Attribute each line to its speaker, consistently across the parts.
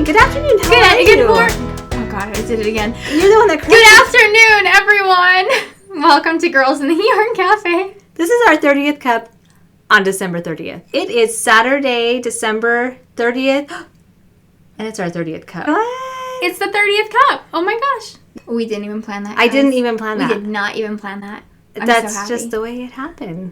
Speaker 1: Good afternoon. How are you?
Speaker 2: Good morning. Oh God, I did it again.
Speaker 1: You're the one that
Speaker 2: Good afternoon, everyone. Welcome to Girls in the Yarn Cafe.
Speaker 1: This is our 30th cup on December 30th. It is Saturday, December 30th, and it's our 30th cup. What?
Speaker 2: It's the 30th cup. Oh my gosh. We didn't even plan that.
Speaker 1: I didn't even plan that.
Speaker 2: We did not even plan that.
Speaker 1: That's
Speaker 2: so happy.
Speaker 1: just the way it happened.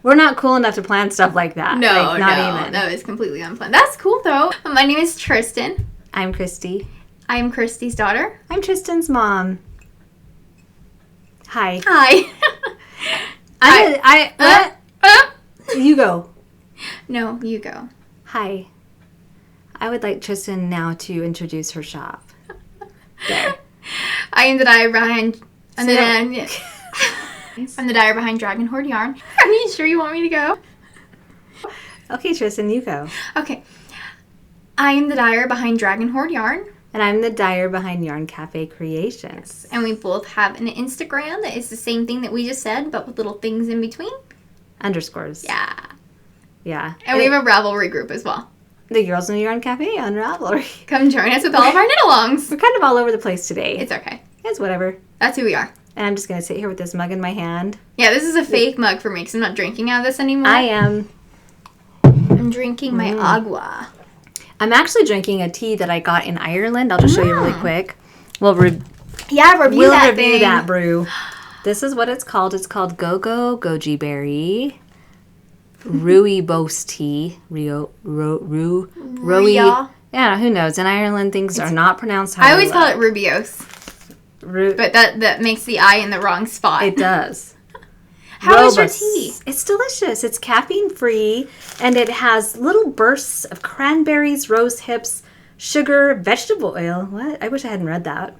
Speaker 1: We're not cool enough to plan stuff like that.
Speaker 2: No,
Speaker 1: not even.
Speaker 2: That was completely unplanned. That's cool though. My name is Tristan.
Speaker 1: I'm Christy.
Speaker 2: I'm Christy's daughter.
Speaker 1: I'm Tristan's mom. Hi.
Speaker 2: Hi.
Speaker 1: You go.
Speaker 2: No, you go.
Speaker 1: Hi. I would like Tristan now to introduce her shop. There.
Speaker 2: I am the dyer behind. I'm the dyer behind Dragon Hoard Yarn. Are you sure you want me to go?
Speaker 1: Okay, Tristan, you go.
Speaker 2: Okay. I am the dyer behind Dragon Hoard Yarn.
Speaker 1: And I'm the dyer behind Yarn Café Creations.
Speaker 2: And we both have an Instagram that is the same thing that we just said, but with little things in between.
Speaker 1: Underscores.
Speaker 2: Yeah.
Speaker 1: Yeah.
Speaker 2: And we have a Ravelry group as well.
Speaker 1: The Girls in the Yarn Cafe on Ravelry.
Speaker 2: Come join us with all of our knit-alongs.
Speaker 1: We're kind of all over the place today.
Speaker 2: It's okay.
Speaker 1: It's whatever.
Speaker 2: That's who we are.
Speaker 1: And I'm just going to sit here with this mug in my hand.
Speaker 2: Yeah, this is a fake mug for me because I'm not drinking out of this anymore.
Speaker 1: I am.
Speaker 2: I'm drinking my agua.
Speaker 1: I'm actually drinking a tea that I got in Ireland. I'll just show you really quick. We'll review that brew. This is what it's called. It's called Goji Berry Rooibos Tea. Rooibos. Yeah, who knows? In Ireland, things are not pronounced how
Speaker 2: I always call it Rubios. But that makes the I in the wrong spot.
Speaker 1: It does.
Speaker 2: How is your tea?
Speaker 1: It's delicious. It's caffeine-free, and it has little bursts of cranberries, rose hips, sugar, vegetable oil. What? I wish I hadn't read that.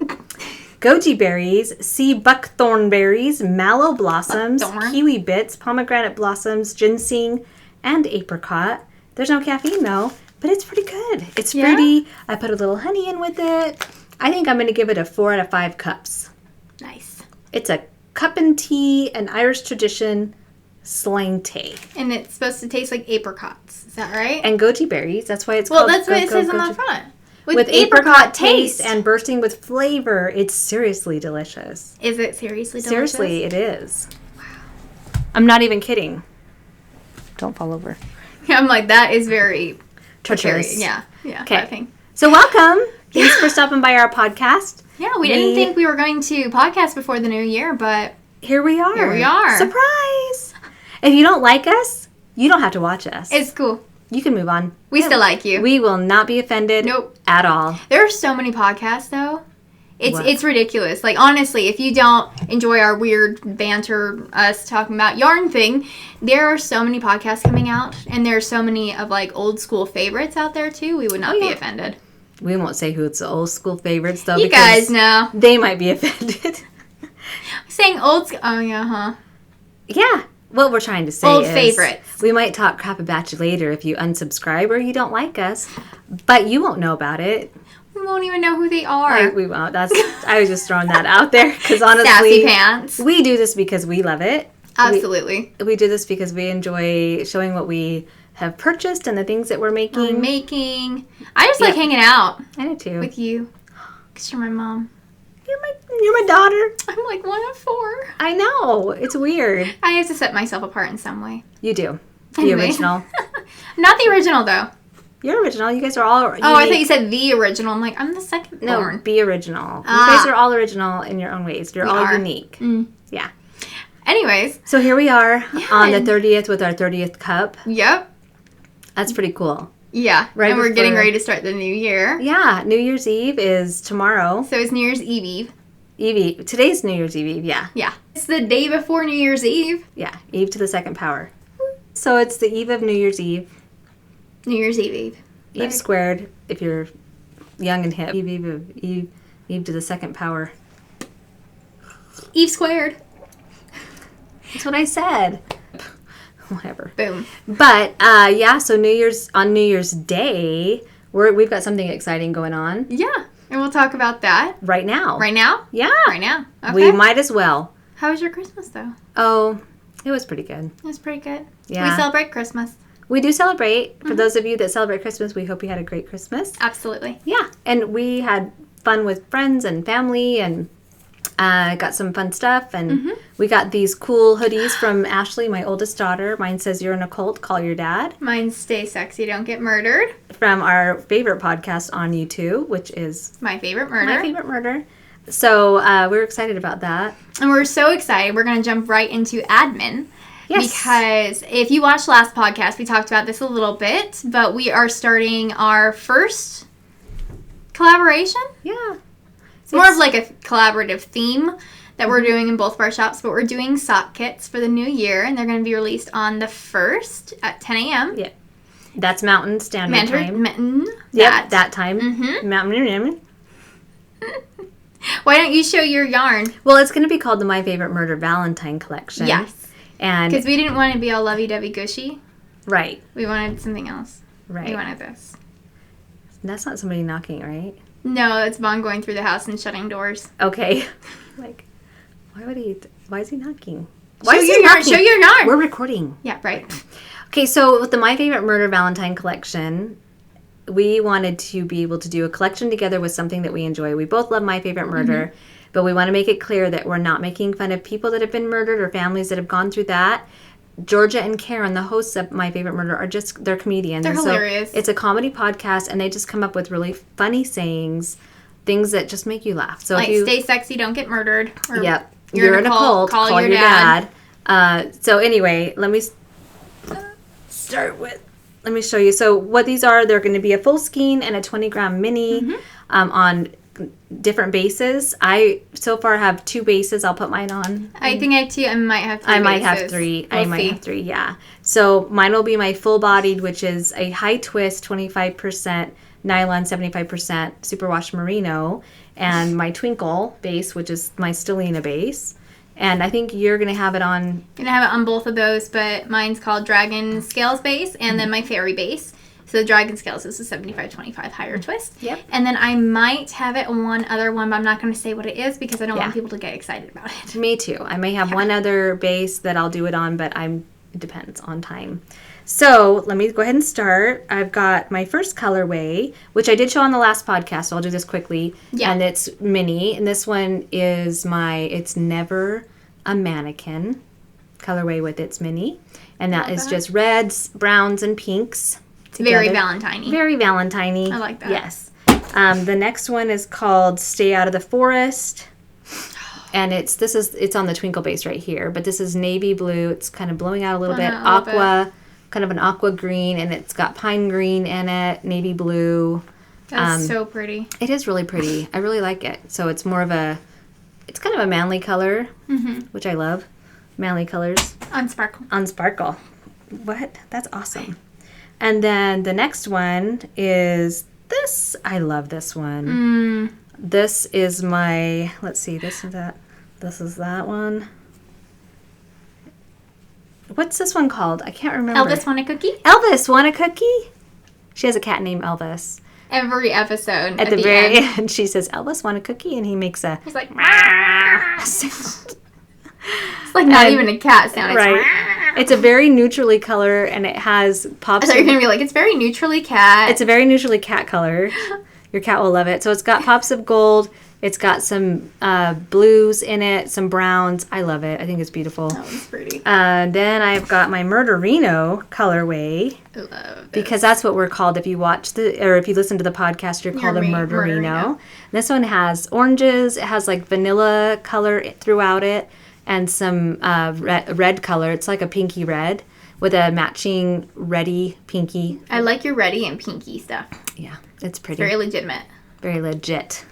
Speaker 1: Goji berries, sea buckthorn berries, mallow blossoms, kiwi bits, pomegranate blossoms, ginseng, and apricot. There's no caffeine, though, but it's pretty good. It's fruity. I put a little honey in with it. I think I'm going to give it a 4 out of 5 cups.
Speaker 2: Nice.
Speaker 1: It's a cup and tea, an Irish tradition slang tea.
Speaker 2: And it's supposed to taste like apricots. Is that right?
Speaker 1: And goji berries. That's why it's called.
Speaker 2: Well, that's what it says on the front.
Speaker 1: With apricot taste and bursting with flavor. It's seriously delicious.
Speaker 2: Is it seriously delicious?
Speaker 1: Seriously, it is. Wow. I'm not even kidding. Don't fall over.
Speaker 2: Yeah, I'm like, that is very
Speaker 1: treacherous.
Speaker 2: Yeah.
Speaker 1: Okay. So welcome. Thanks for stopping by our podcast.
Speaker 2: Yeah, we didn't think we were going to podcast before the new year, but
Speaker 1: here we are.
Speaker 2: Here we are.
Speaker 1: Surprise! If you don't like us, you don't have to watch us.
Speaker 2: It's cool.
Speaker 1: You can move on.
Speaker 2: We still like you.
Speaker 1: We will not be offended.
Speaker 2: Nope.
Speaker 1: At all.
Speaker 2: There are so many podcasts, though. It's ridiculous. Like, honestly, if you don't enjoy our weird banter, us talking about yarn thing, there are so many podcasts coming out, and there are so many of, like, old school favorites out there, too. We would not be offended.
Speaker 1: We won't say who it's the old school favorites, though.
Speaker 2: You guys know.
Speaker 1: They might be offended.
Speaker 2: Saying old school. Oh, yeah, huh?
Speaker 1: Yeah. What we're trying to say
Speaker 2: old
Speaker 1: is
Speaker 2: favorites.
Speaker 1: We might talk crap about you later if you unsubscribe or you don't like us, but you won't know about it.
Speaker 2: We won't even know who they are.
Speaker 1: We won't. I was just throwing that out there because honestly,
Speaker 2: sassy pants.
Speaker 1: We do this because we love it.
Speaker 2: Absolutely.
Speaker 1: We do this because we enjoy showing what we have purchased and the things that we're making.
Speaker 2: I just like hanging out.
Speaker 1: I do too.
Speaker 2: With you. Because you're my mom.
Speaker 1: You're my daughter.
Speaker 2: I'm like 1 of 4.
Speaker 1: I know. It's weird.
Speaker 2: I have to set myself apart in some way.
Speaker 1: You do. The original.
Speaker 2: Not the original, though.
Speaker 1: You're original. You guys are all unique.
Speaker 2: Oh, I thought you said the original. I'm like, I'm the second born.
Speaker 1: No, be original. You guys are all original in your own ways. You're all unique.
Speaker 2: Mm.
Speaker 1: Yeah.
Speaker 2: Anyways.
Speaker 1: So here we are on the 30th with our 30th cup.
Speaker 2: Yep.
Speaker 1: That's pretty cool.
Speaker 2: Yeah. Right. And we're getting ready to start the new year.
Speaker 1: Yeah. New Year's Eve is tomorrow.
Speaker 2: So it's New Year's Eve.
Speaker 1: Today's New Year's Eve, yeah.
Speaker 2: Yeah. It's the day before New Year's Eve.
Speaker 1: Yeah. Eve to the second power. So it's the eve of New Year's Eve.
Speaker 2: New Year's Eve.
Speaker 1: Eve squared, if you're young and hip. Eve to the second power.
Speaker 2: Eve squared.
Speaker 1: That's what I said. Whatever.
Speaker 2: Boom.
Speaker 1: But, so on New Year's Day, we've got something exciting going on.
Speaker 2: Yeah. And we'll talk about that.
Speaker 1: Right now.
Speaker 2: Right now?
Speaker 1: Yeah.
Speaker 2: Right now. Okay.
Speaker 1: We might as well.
Speaker 2: How was your Christmas, though?
Speaker 1: Oh, it was pretty good.
Speaker 2: It was pretty good.
Speaker 1: Yeah.
Speaker 2: We celebrate Christmas.
Speaker 1: We do celebrate. For those of you that celebrate Christmas, we hope you had a great Christmas.
Speaker 2: Absolutely.
Speaker 1: Yeah. And we had fun with friends and family and got some fun stuff. And we got these cool hoodies from Ashley, my oldest daughter. Mine says, "You're in a cult, call your dad."
Speaker 2: Mine, "Stay sexy, don't get murdered."
Speaker 1: From our favorite podcast on YouTube, which is
Speaker 2: My Favorite Murder.
Speaker 1: My Favorite Murder. So we're excited about that.
Speaker 2: And we're so excited. We're going to jump right into admin.
Speaker 1: Yes.
Speaker 2: Because if you watched last podcast, we talked about this a little bit, but we are starting our first collaboration.
Speaker 1: Yeah.
Speaker 2: It's more of like a collaborative theme that we're doing in both of our shops, but we're doing sock kits for the new year, and they're going to be released on the 1st at 10 a.m.
Speaker 1: Yeah. That's Mountain Standard Time.
Speaker 2: Yep,
Speaker 1: that time. Mountain.
Speaker 2: Why don't you show your yarn?
Speaker 1: Well, it's going to be called the My Favorite Murder Valentine Collection.
Speaker 2: Yes.
Speaker 1: And
Speaker 2: because we didn't want to be all lovey-dovey gushy.
Speaker 1: Right.
Speaker 2: We wanted something else.
Speaker 1: Right.
Speaker 2: We wanted this.
Speaker 1: That's not somebody knocking, right?
Speaker 2: No, it's Vaughn going through the house and shutting doors.
Speaker 1: Okay. Like, why is he knocking?
Speaker 2: Show your yarn.
Speaker 1: We're recording.
Speaker 2: Yeah, right.
Speaker 1: Okay, so with the My Favorite Murder Valentine Collection, we wanted to be able to do a collection together with something that we enjoy. We both love My Favorite Murder, but we want to make it clear that we're not making fun of people that have been murdered or families that have gone through that. Georgia and Karen, the hosts of My Favorite Murder, they're comedians.
Speaker 2: They're hilarious.
Speaker 1: So it's a comedy podcast, and they just come up with really funny sayings, things that just make you laugh. So
Speaker 2: like,
Speaker 1: if you,
Speaker 2: stay sexy, don't get murdered. Or
Speaker 1: yep. You're in a cult, call your dad. So anyway, let me let me show you. So what these are, they're going to be a full skein and a 20-gram mini on different bases. I so far have 2 bases. I'll put mine on.
Speaker 2: I think I have 2. I might have 3
Speaker 1: I might
Speaker 2: bases.
Speaker 1: have 3.
Speaker 2: We'll
Speaker 1: I might
Speaker 2: see.
Speaker 1: have 3, yeah. So mine will be my full-bodied, which is a high twist, 25% nylon, 75% superwash merino, and my twinkle base, which is my stellina base. And I think you're going to have it on...
Speaker 2: I'm going to have it on both of those, but mine's called Dragon Scales base, and then my Fairy base. So the Dragon Scales is a 75-25 higher twist.
Speaker 1: Yep.
Speaker 2: And then I might have it on one other one, but I'm not going to say what it is because I don't want people to get excited about it.
Speaker 1: Me too. I may have one other base that I'll do it on, but it depends on time. So let me go ahead and start. I've got my first colorway, which I did show on the last podcast, so I'll do this quickly.
Speaker 2: Yeah.
Speaker 1: And it's mini, and this one is it's Never a Mannequin colorway with its mini. And that is just reds, browns, and pinks together.
Speaker 2: Very Valentine-y.
Speaker 1: Very Valentine-y.
Speaker 2: I like that.
Speaker 1: Yes. The next one is called Stay Out of the Forest. And it's on the twinkle base right here, but this is navy blue. It's kind of blowing out a little bit. Aqua, kind of an aqua green, and it's got pine green in it, navy blue.
Speaker 2: That's so pretty.
Speaker 1: It is really pretty. I really like it. So it's more of it's kind of a manly color, which I love. Manly colors.
Speaker 2: On Sparkle.
Speaker 1: On Sparkle. What? That's awesome. And then the next one is this. I love this one. This is my, let's see, this is that. This is that one. What's this one called? I can't remember.
Speaker 2: Elvis want a cookie?
Speaker 1: Elvis want a cookie? She has a cat named Elvis.
Speaker 2: Every episode
Speaker 1: At the very end, she says, "Elvis want a cookie?" And he makes a...
Speaker 2: He's like, sound. It's like not even a cat sound. It's
Speaker 1: right. It's a very neutrally color, and it has pops.
Speaker 2: I thought you were going to be like, it's very neutrally cat.
Speaker 1: It's a very neutrally cat color. Your cat will love it. So it's got pops of gold. It's got some blues in it, some browns. I love it. I think it's beautiful.
Speaker 2: That one's pretty.
Speaker 1: Then I've got my Murderino colorway.
Speaker 2: I love this.
Speaker 1: Because that's what we're called. If you if you listen to the podcast, you're called a Murderino. This one has oranges. It has like vanilla color throughout it, and some red color. It's like a pinky red with a matching reddy pinky.
Speaker 2: I like your reddy and pinky stuff.
Speaker 1: Yeah, it's pretty.
Speaker 2: Very legitimate.
Speaker 1: Very legit.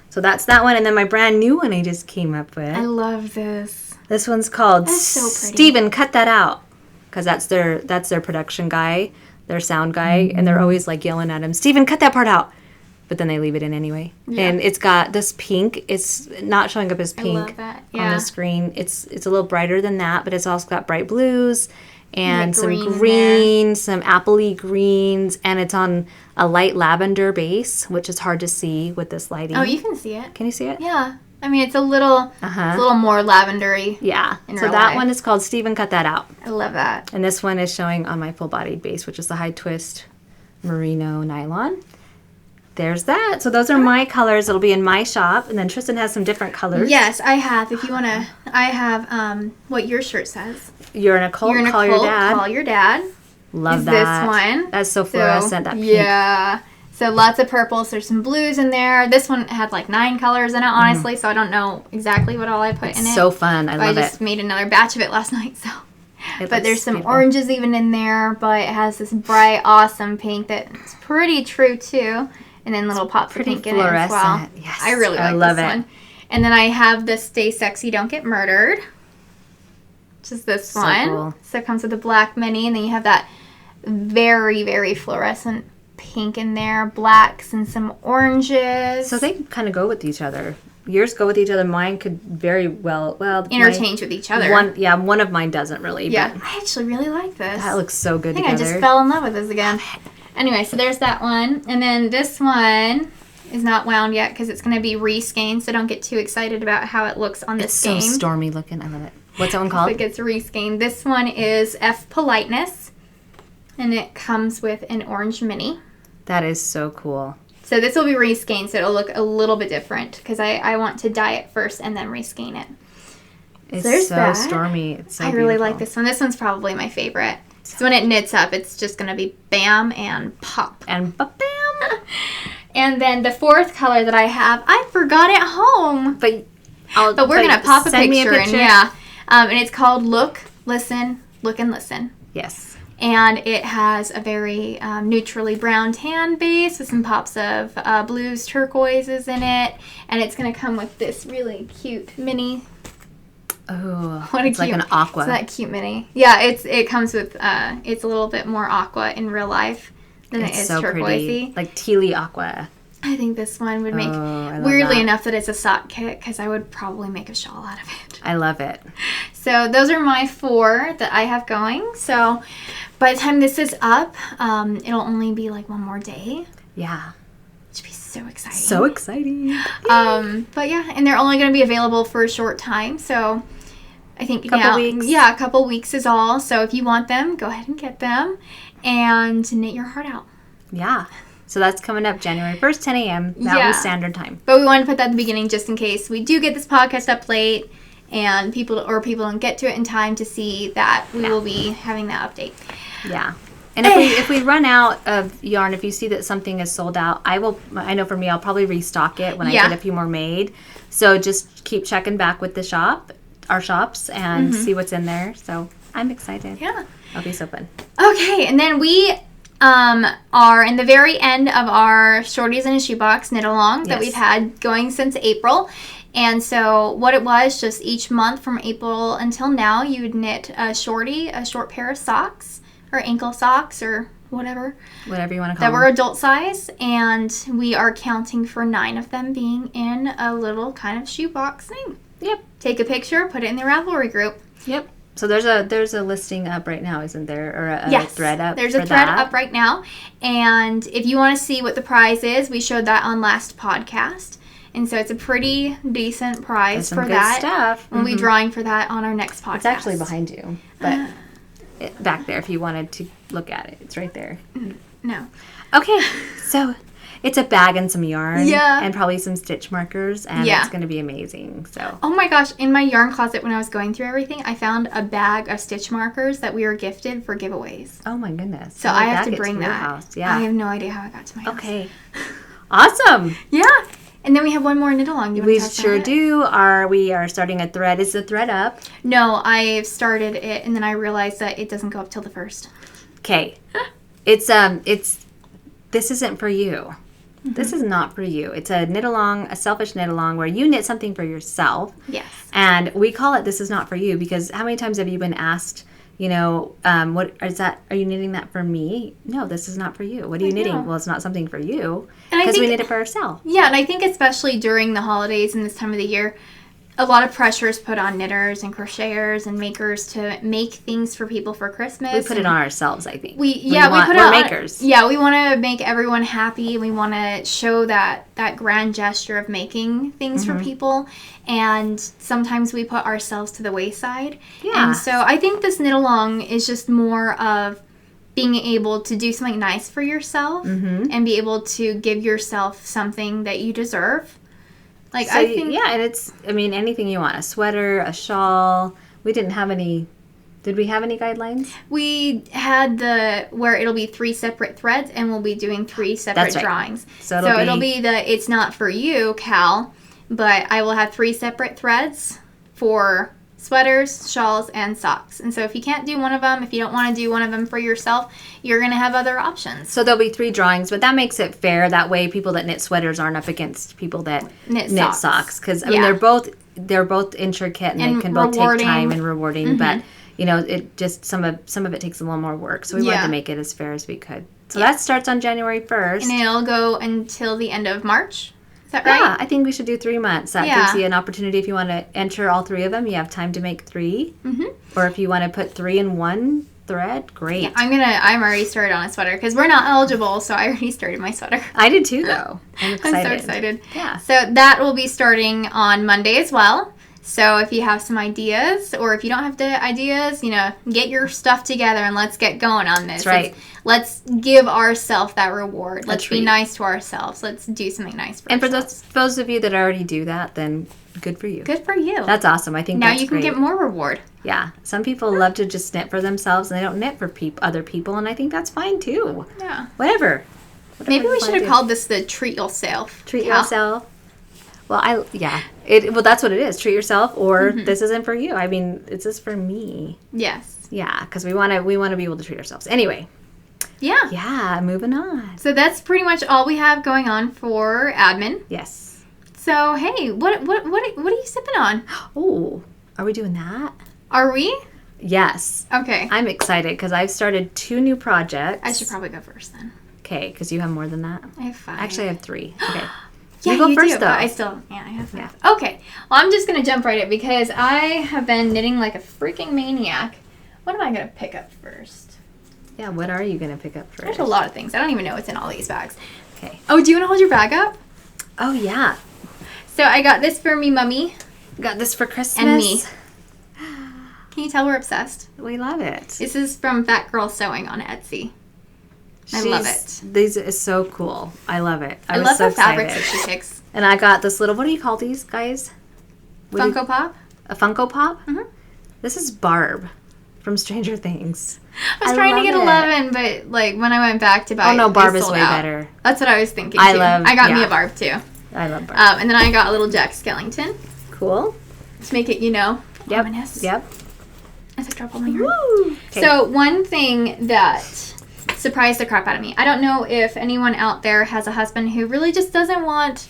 Speaker 1: So that's that one, and then my brand new one I just came up with.
Speaker 2: I love this.
Speaker 1: This one's called
Speaker 2: That's so pretty.
Speaker 1: Steven, Cut That Out, because that's their production guy, their sound guy, and they're always like yelling at him, "Steven, cut that part out," but then they leave it in anyway. Yeah. And it's got this pink. It's not showing up as pink
Speaker 2: I love that. Yeah.
Speaker 1: on the screen. It's a little brighter than that, but it's also got bright blues and some
Speaker 2: green,
Speaker 1: some appley greens, and it's on a light lavender base, which is hard to see with this lighting.
Speaker 2: Oh, you can see it.
Speaker 1: Can you see it?
Speaker 2: Yeah. I mean, it's a little more lavendery.
Speaker 1: Yeah. So that one is called Steven, Cut That Out.
Speaker 2: I love that.
Speaker 1: And this one is showing on my full-bodied base, which is the high twist merino nylon. there's that. So those are my colors. It'll be in my shop. And then Tristan has some different colors.
Speaker 2: Yes, I have. If you want to, I have what your shirt says.
Speaker 1: You're in a cult, call your dad.
Speaker 2: Call your dad.
Speaker 1: Love that.
Speaker 2: This one.
Speaker 1: That's so fluorescent, that pink.
Speaker 2: Yeah. So lots of purples. There's some blues in there. This one had like 9 colors in it, honestly. So I don't know exactly what all I put in it.
Speaker 1: So fun. I love it.
Speaker 2: I just made another batch of it last night. So. But there's some
Speaker 1: beautiful.
Speaker 2: oranges even in there. But it has this bright, awesome pink that's pretty true too. And then little pops of pink in it as well.
Speaker 1: Yes.
Speaker 2: I really like this one. And then I have the Stay Sexy, Don't Get Murdered. Which is this one.
Speaker 1: Cool.
Speaker 2: So it comes with a black mini. And then you have that very, very fluorescent pink in there. Blacks and some oranges.
Speaker 1: So they kind of go with each other. Yours go with each other. Mine could very well
Speaker 2: interchange with each other.
Speaker 1: One of mine doesn't really.
Speaker 2: Yeah,
Speaker 1: but
Speaker 2: I actually really like this.
Speaker 1: that looks so good
Speaker 2: I think
Speaker 1: together.
Speaker 2: I just fell in love with this again. Anyway, so there's that one. And then this one is not wound yet because it's going to be re-skeined, so don't get too excited about how it looks on this skein.
Speaker 1: It's so stormy looking. I love it. What's that one called?
Speaker 2: It gets re-skeined. This one is F Politeness, and it comes with an orange mini.
Speaker 1: That is so cool.
Speaker 2: So this will be re-skeined, so it'll look a little bit different because I want to dye it first and then re-skein it.
Speaker 1: It's so stormy. It's so
Speaker 2: I really
Speaker 1: beautiful.
Speaker 2: like this one. This one's probably my favorite. So when it knits up, it's just going to be bam and pop.
Speaker 1: And bam!
Speaker 2: And then the fourth color that I have, I forgot at home.
Speaker 1: But
Speaker 2: we're going to pop a picture in.
Speaker 1: Yeah.
Speaker 2: And it's called Look, Listen, Look and Listen.
Speaker 1: Yes.
Speaker 2: And it has a very neutrally brown tan base with some pops of blues, turquoises in it. And it's going to come with this really cute mini.
Speaker 1: Oh,
Speaker 2: what a
Speaker 1: it's
Speaker 2: cute,
Speaker 1: like an aqua.
Speaker 2: It's that cute mini. Yeah, it comes with, it's a little bit more aqua in real life than it is
Speaker 1: so
Speaker 2: turquoisey.
Speaker 1: Pretty. Like tealy aqua.
Speaker 2: I think this one would make,
Speaker 1: I
Speaker 2: weirdly
Speaker 1: that.
Speaker 2: enough that it's a sock kit, because I would probably make a shawl out of it.
Speaker 1: I love it.
Speaker 2: So those are my 4 that I have going. So by the time this is up, it'll only be like one more day.
Speaker 1: Yeah.
Speaker 2: Which would be so exciting.
Speaker 1: So exciting.
Speaker 2: But yeah, and they're only going to be available for a short time. So I think
Speaker 1: couple weeks.
Speaker 2: Yeah, a couple weeks is all. So if you want them, go ahead and get them and knit your heart out.
Speaker 1: Yeah. So that's coming up January 1st, 10 a.m. Mountain Standard Time.
Speaker 2: But we wanted to put that at the beginning just in case we do get this podcast up late and people don't get to it in time to see that we will be having that update.
Speaker 1: Yeah. And if we run out of yarn, if you see that something is sold out, I know for me, I'll probably restock it when I get a few more made. So just keep checking back with our shops, and see what's in there. So I'm excited.
Speaker 2: Yeah.
Speaker 1: It'll be so fun.
Speaker 2: Okay, and then we are in the very end of our Shorties in a Shoebox Knit Along that we've had going since April. And so what it was, just each month from April until now, you would knit a shorty, a short pair of socks, or ankle socks, or whatever.
Speaker 1: Whatever you want to call them.
Speaker 2: That were adult size, and we are counting for 9 of them being in a little kind of shoebox thing.
Speaker 1: Yep.
Speaker 2: Take a picture, put it in the Ravelry group.
Speaker 1: Yep. So there's a listing up right now, isn't there? Or a thread up?
Speaker 2: There's a thread up right now. And if you want to see what the prize is, we showed that on last podcast. And so it's a pretty decent prize for that.
Speaker 1: Stuff.
Speaker 2: We'll be drawing for that on our next podcast.
Speaker 1: It's actually behind you, but back there if you wanted to look at it. It's right there.
Speaker 2: No.
Speaker 1: Okay, so it's a bag and some yarn.
Speaker 2: Yeah.
Speaker 1: And probably some stitch markers, and it's going to be amazing. So.
Speaker 2: Oh my gosh, in my yarn closet when I was going through everything, I found a bag of stitch markers that we were gifted for giveaways.
Speaker 1: Oh my goodness.
Speaker 2: So I have to bring that.
Speaker 1: House. Yeah.
Speaker 2: I have no idea how it got to my house.
Speaker 1: Okay. Awesome.
Speaker 2: Yeah. And then we have one more knit along.
Speaker 1: We sure do. We are starting a thread. Is the thread up?
Speaker 2: No, I've started it, and then I realized that it doesn't go up till the 1st.
Speaker 1: Okay. This isn't for you. This is not for you. It's a knit along, a selfish knit along where you knit something for yourself.
Speaker 2: Yes.
Speaker 1: And we call it "This is not for you" because how many times have you been asked, what is that? Are you knitting that for me? No, this is not for you. What are you knitting? Well, it's not something for you because we knit it for ourselves.
Speaker 2: Yeah, and I think especially during the holidays and this time of the year, a lot of pressure is put on knitters and crocheters and makers to make things for people for Christmas.
Speaker 1: We put it on ourselves, I think.
Speaker 2: We're
Speaker 1: makers.
Speaker 2: Yeah, we want to make everyone happy. We want to show that grand gesture of making things for people. And sometimes we put ourselves to the wayside. Yeah. And so I think this knit along is just more of being able to do something nice for yourself and be able to give yourself something that you deserve. Like,
Speaker 1: so, I think... Yeah, and it's, I mean, anything you want. A sweater, a shawl. We didn't have any... Did we have any guidelines?
Speaker 2: We had where it'll be 3 separate threads, and we'll be doing 3 separate drawings. So it'll be the It's Not For You, Cal, but I will have 3 separate threads for sweaters, shawls, and socks. And so if you can't do one of them, if you don't want to do one of them for yourself, you're going to have other options.
Speaker 1: So there'll be 3 drawings, but that makes it fair. That way people that knit sweaters aren't up against people that knit socks. Because, I mean, they're both intricate, and they can both take time and rewarding, but... You know, it just some of it takes a little more work, so we wanted to make it as fair as we could. So that starts on January 1st, and
Speaker 2: it'll go until the end of March. Is that right?
Speaker 1: Yeah, I think we should do 3 months. That gives you an opportunity. If you want to enter all 3 of them, you have time to make 3. Or if you want to put 3 in one thread, great.
Speaker 2: Yeah, I'm already started on a sweater because we're not eligible, so I already started my sweater.
Speaker 1: I did too, though. I'm excited.
Speaker 2: I'm so excited.
Speaker 1: Yeah.
Speaker 2: So that will be starting on Monday as well. So if you have some ideas, or if you don't have the ideas, you know, get your stuff together and let's get going on this.
Speaker 1: That's right.
Speaker 2: Let's give ourselves that reward. Let's be nice to ourselves. Let's do something nice for ourselves.
Speaker 1: And for those of you that already do that, then good for you.
Speaker 2: Good for you.
Speaker 1: That's awesome. I think
Speaker 2: now
Speaker 1: that's
Speaker 2: you can
Speaker 1: great.
Speaker 2: get more reward.
Speaker 1: Yeah. Some people love to just knit for themselves, and they don't knit for other people, and I think that's fine too.
Speaker 2: Yeah.
Speaker 1: Whatever
Speaker 2: Maybe we should have called this the Treat Yourself.
Speaker 1: Treat yourself. Well, well, that's what it is. Treat yourself, or this isn't for you. I mean, it's just for me.
Speaker 2: Yes.
Speaker 1: Yeah, because we want to be able to treat ourselves. Anyway.
Speaker 2: Yeah.
Speaker 1: Yeah, moving on.
Speaker 2: So that's pretty much all we have going on for admin.
Speaker 1: Yes.
Speaker 2: So, hey, what are you sipping on?
Speaker 1: Oh, are we doing that?
Speaker 2: Are we?
Speaker 1: Yes.
Speaker 2: Okay.
Speaker 1: I'm excited because I've started 2 new projects.
Speaker 2: I should probably go first then.
Speaker 1: Okay, because you have more than that.
Speaker 2: I have 5.
Speaker 1: Actually, I have 3. Okay.
Speaker 2: Yeah,
Speaker 1: you go first,
Speaker 2: do,
Speaker 1: though.
Speaker 2: I have 5. Yeah. Okay. Well, I'm just going to jump right in because I have been knitting like a freaking maniac. What am I going to pick up first?
Speaker 1: Yeah, what are you going to pick up first?
Speaker 2: There's a lot of things. I don't even know what's in all these bags.
Speaker 1: Okay.
Speaker 2: Oh, do you want to hold your bag up?
Speaker 1: Oh, yeah.
Speaker 2: So I got this for me, Mummy.
Speaker 1: Got this for Christmas.
Speaker 2: And me. Can you tell we're obsessed?
Speaker 1: We love it.
Speaker 2: This is from Fat Girl Sewing on Etsy. I love it.
Speaker 1: These is so cool. I love it.
Speaker 2: I love the fabrics that she picks.
Speaker 1: And I got this little, what do you call these guys?
Speaker 2: Funko Pop?
Speaker 1: A Funko Pop? Mm-hmm. This is Barb from Stranger Things.
Speaker 2: I was trying to get 11, but like when I went back to buy
Speaker 1: it, Barb is way better.
Speaker 2: That's what I was thinking too. I got me a Barb too.
Speaker 1: I love Barb.
Speaker 2: And then I got a little Jack Skellington.
Speaker 1: Cool.
Speaker 2: To make it, ominous.
Speaker 1: Yep.
Speaker 2: As I drop all my yarn. So one thing that surprised the crap out of me. I don't know if anyone out there has a husband who really just doesn't want,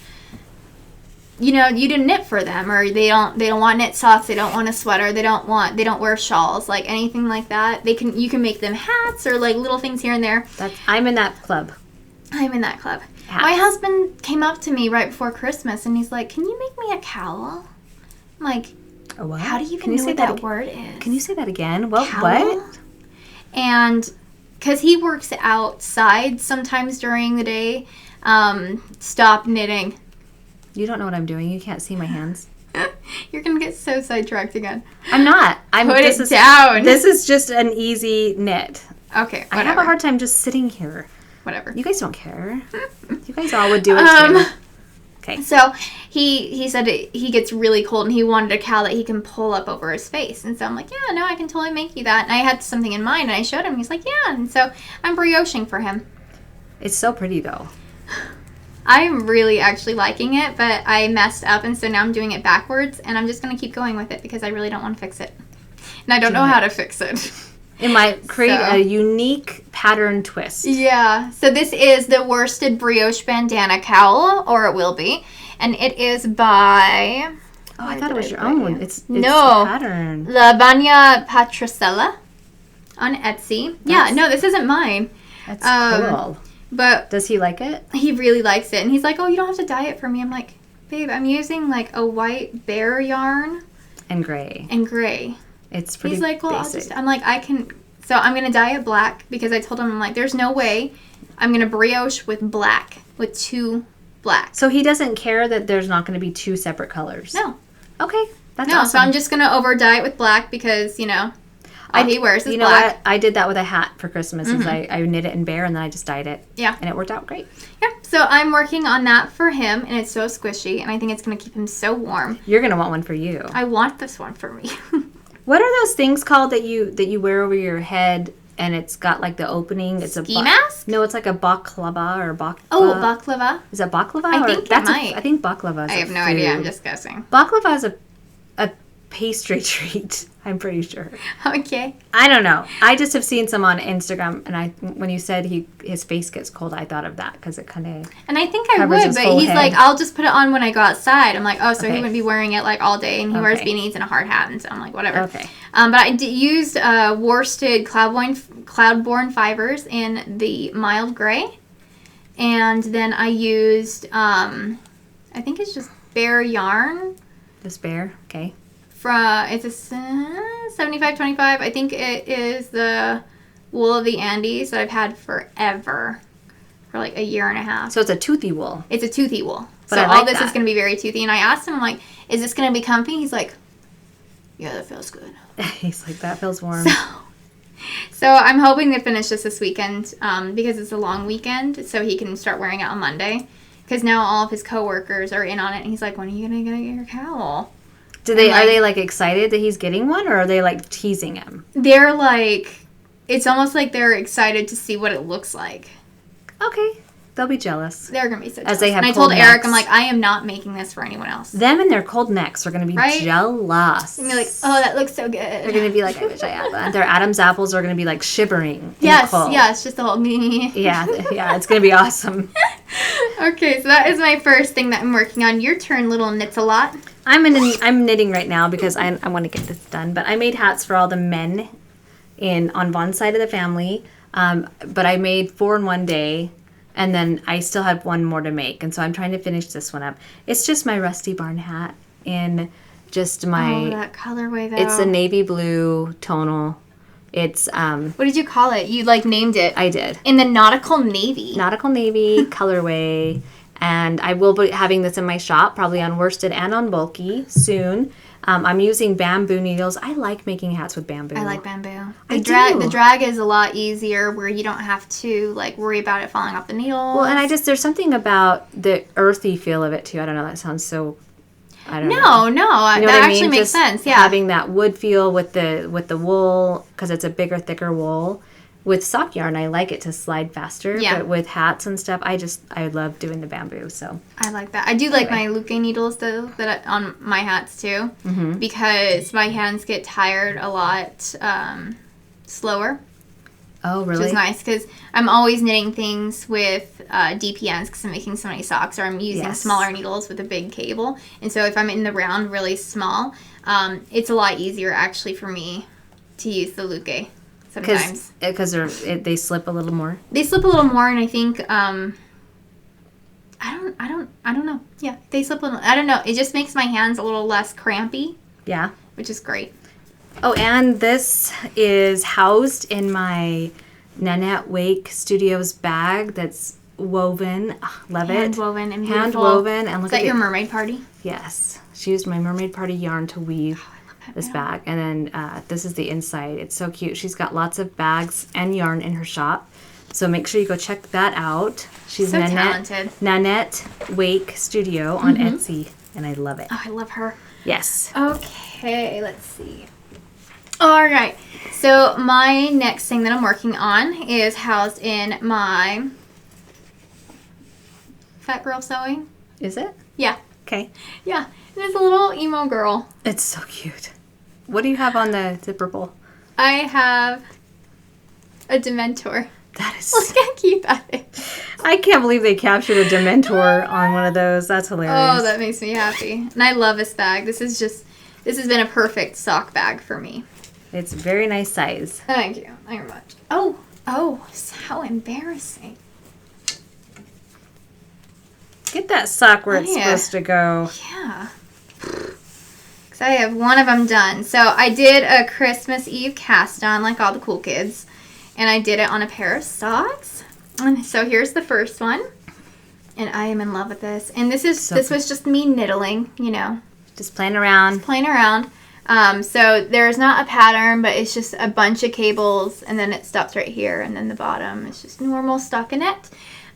Speaker 2: you to knit for them, or they don't want knit socks, they don't want a sweater, they don't wear shawls, like anything like that. You can make them hats or like little things here and there.
Speaker 1: I'm in that club.
Speaker 2: I'm in that club.
Speaker 1: Hats.
Speaker 2: My husband came up to me right before Christmas and he's like, "Can you make me a cowl?" I'm like,
Speaker 1: what?
Speaker 2: How do you even know what that word is?
Speaker 1: Can you say that again? Well,
Speaker 2: cowl?
Speaker 1: What?
Speaker 2: And because he works outside sometimes during the day, stop knitting.
Speaker 1: You don't know what I'm doing. You can't see my hands.
Speaker 2: You're going to get so sidetracked again.
Speaker 1: I'm not.
Speaker 2: Put it down.
Speaker 1: This is just an easy knit.
Speaker 2: Okay, whatever.
Speaker 1: I have a hard time just sitting here.
Speaker 2: Whatever.
Speaker 1: You guys don't care. You guys all would do it too. Okay.
Speaker 2: So he said he gets really cold and he wanted a cowl that he can pull up over his face. And so I'm like, yeah, no, I can totally make you that. And I had something in mind and I showed him. He's like, yeah. And so I'm brioching for him.
Speaker 1: It's so pretty though.
Speaker 2: I'm really actually liking it, but I messed up. And so now I'm doing it backwards. And I'm just going to keep going with it because I really don't want to fix it. And I don't know how to fix it.
Speaker 1: It might create a unique pattern twist.
Speaker 2: Yeah. So this is the Worsted Brioche Bandana Cowl, or it will be. And it is by...
Speaker 1: Oh, I thought it was your own. It's a pattern.
Speaker 2: La Bagna Patricella on Etsy. This isn't mine.
Speaker 1: That's cool.
Speaker 2: But
Speaker 1: does he like it?
Speaker 2: He really likes it. And he's like, oh, you don't have to dye it for me. I'm like, babe, I'm using like a white bear yarn.
Speaker 1: And gray. It's pretty
Speaker 2: He's like, well,
Speaker 1: basic.
Speaker 2: I'm like, so I'm going to dye it black because I told him, I'm like, there's no way I'm going to brioche with black, with 2 black.
Speaker 1: So he doesn't care that there's not going to be 2 separate colors?
Speaker 2: No.
Speaker 1: Okay. That's awesome.
Speaker 2: So I'm just going to over dye it with black because, he wears is
Speaker 1: you know
Speaker 2: black.
Speaker 1: what? I did that with a hat for Christmas. Is
Speaker 2: Mm-hmm.
Speaker 1: I knit it in bear and then I just dyed it.
Speaker 2: Yeah.
Speaker 1: And it worked out great.
Speaker 2: Yeah. So I'm working on that for him, and it's so squishy, and I think it's going to keep him so warm.
Speaker 1: You're gonna want one for you.
Speaker 2: I want this one for me.
Speaker 1: What are those things called that you wear over your head and it's got like the opening? It's
Speaker 2: Ski mask?
Speaker 1: No, it's like a baklava or baklava.
Speaker 2: Oh, baklava.
Speaker 1: Is that baklava?
Speaker 2: I think it might.
Speaker 1: I think baklava is
Speaker 2: I have no idea. I'm just guessing.
Speaker 1: Baklava is a pastry treat. I'm pretty sure.
Speaker 2: Okay.
Speaker 1: I don't know. I just have seen some on Instagram, and when you said his face gets cold, I thought of that because it kind of.
Speaker 2: And I think I
Speaker 1: covers
Speaker 2: would,
Speaker 1: his
Speaker 2: but
Speaker 1: whole
Speaker 2: he's
Speaker 1: head.
Speaker 2: like, I'll just put it on when I go outside. I'm like, oh, so he
Speaker 1: Okay.
Speaker 2: wouldn't be wearing it like all day, and he wears
Speaker 1: Okay.
Speaker 2: beanies and a hard hat, and so I'm like, whatever.
Speaker 1: Okay.
Speaker 2: But I used worsted cloudborne fibers in the mild gray, and then I used I think it's just bare yarn.
Speaker 1: This bear. Okay.
Speaker 2: It's a 75-25. I think it is the wool of the Andes that I've had forever, for like a year and a half.
Speaker 1: So it's a toothy wool.
Speaker 2: It's a toothy wool.
Speaker 1: But
Speaker 2: So
Speaker 1: I like
Speaker 2: all this
Speaker 1: that.
Speaker 2: is going to be very toothy. And I asked him, I'm like, is this going to be comfy? He's like, yeah, that feels good.
Speaker 1: He's like, that feels warm.
Speaker 2: So I'm hoping to finish this weekend because it's a long weekend, so he can start wearing it on Monday. Because now all of his coworkers are in on it, and he's like, when are you going to get your cowl?
Speaker 1: Are they like excited that he's getting one, or are they like teasing him?
Speaker 2: They're like, it's almost like they're excited to see what it looks like.
Speaker 1: Okay. They'll be jealous.
Speaker 2: They're going to be so
Speaker 1: As
Speaker 2: jealous.
Speaker 1: they have
Speaker 2: And I told
Speaker 1: cold
Speaker 2: Eric,
Speaker 1: necks.
Speaker 2: I'm like, I am not making this for anyone else.
Speaker 1: Them and their cold necks are going to be
Speaker 2: Right?
Speaker 1: jealous.
Speaker 2: And be like, oh, that looks so good.
Speaker 1: They're going to be like, I wish I had that. Their Adam's apples are going to be like shivering. In
Speaker 2: Yes,
Speaker 1: the cold.
Speaker 2: yes, just the whole
Speaker 1: Yeah, it's going to be awesome.
Speaker 2: Okay, so that is my first thing that I'm working on. Your turn, little knits a lot.
Speaker 1: I'm knitting right now because I want to get this done. But I made hats for all the men on one side of the family. But I made 4 in one day. And then I still had one more to make. And so I'm trying to finish this one up. It's just my Rusty Barn hat in just my...
Speaker 2: Oh, that colorway, though.
Speaker 1: It's a navy blue tonal. It's...
Speaker 2: What did you call it? You, named it.
Speaker 1: I did.
Speaker 2: In the nautical navy.
Speaker 1: Nautical navy colorway. And I will be having this in my shop, probably on worsted and on bulky soon. I'm using bamboo needles. I like making hats with bamboo.
Speaker 2: I like bamboo.
Speaker 1: I
Speaker 2: The
Speaker 1: do.
Speaker 2: drag is a lot easier where you don't have to worry about it falling off the needle.
Speaker 1: Well, and there's something about the earthy feel of it too. I don't know. That sounds so. I don't know.
Speaker 2: No,
Speaker 1: You know what
Speaker 2: that
Speaker 1: I
Speaker 2: actually
Speaker 1: mean?
Speaker 2: makes
Speaker 1: Just
Speaker 2: sense. Yeah.
Speaker 1: having that wood feel with the wool because it's a bigger, thicker wool. With sock yarn, I like it to slide faster.
Speaker 2: Yeah.
Speaker 1: But with hats and stuff, I love doing the bamboo. So
Speaker 2: I like that. I do like my Luque needles though on my hats too, because my hands get tired a lot slower.
Speaker 1: oh really?
Speaker 2: Which is nice because I'm always knitting things with DPNs because I'm making so many socks, or I'm using
Speaker 1: Yes.
Speaker 2: smaller needles with a big cable. And so if I'm in the round really small, it's a lot easier actually for me to use the Luque sometimes.
Speaker 1: Because they slip a little more.
Speaker 2: They slip a little more, and I think I don't know. Yeah, they slip a little. I don't know. It just makes my hands a little less crampy,
Speaker 1: Yeah.
Speaker 2: which is great.
Speaker 1: Oh, and this is housed in my Nanette Wake Studios bag that's woven. Oh, love it.
Speaker 2: Hand woven and beautiful.
Speaker 1: Hand woven. And look
Speaker 2: Is that
Speaker 1: at
Speaker 2: your
Speaker 1: it.
Speaker 2: mermaid party?
Speaker 1: Yes. She used my Mermaid Party yarn to weave this bag. And then this is the inside. It's so cute. She's got lots of bags and yarn in her shop. So make sure you go check that out. She's
Speaker 2: So talented.
Speaker 1: Nanette Wake Studio on Etsy. And I love it.
Speaker 2: Oh, I love her.
Speaker 1: Yes.
Speaker 2: Okay, let's see. All right. So my next thing that I'm working on is housed in my Fat Girl Sewing.
Speaker 1: Is it?
Speaker 2: Yeah.
Speaker 1: Okay.
Speaker 2: Yeah. And it's a little emo girl.
Speaker 1: It's so cute. What do you have on the zipper bowl?
Speaker 2: I have a Dementor.
Speaker 1: That is...
Speaker 2: Look how cute that is.
Speaker 1: I can't believe they captured a Dementor on one of those. That's hilarious.
Speaker 2: Oh, that makes me happy. And I love this bag. This has been a perfect sock bag for me.
Speaker 1: It's a very nice size.
Speaker 2: Thank you very much. Oh, how embarrassing.
Speaker 1: Get that sock where it's
Speaker 2: Yeah.
Speaker 1: supposed to go.
Speaker 2: Yeah. Because I have one of them done. So I did a Christmas Eve cast on like all the cool kids. And I did it on a pair of socks. And so here's the first one. And I am in love with this. And this was just me niddling,
Speaker 1: Just playing around.
Speaker 2: playing around. So there's not a pattern, but it's just a bunch of cables, and then it stops right here, and then the bottom is just normal stockinette.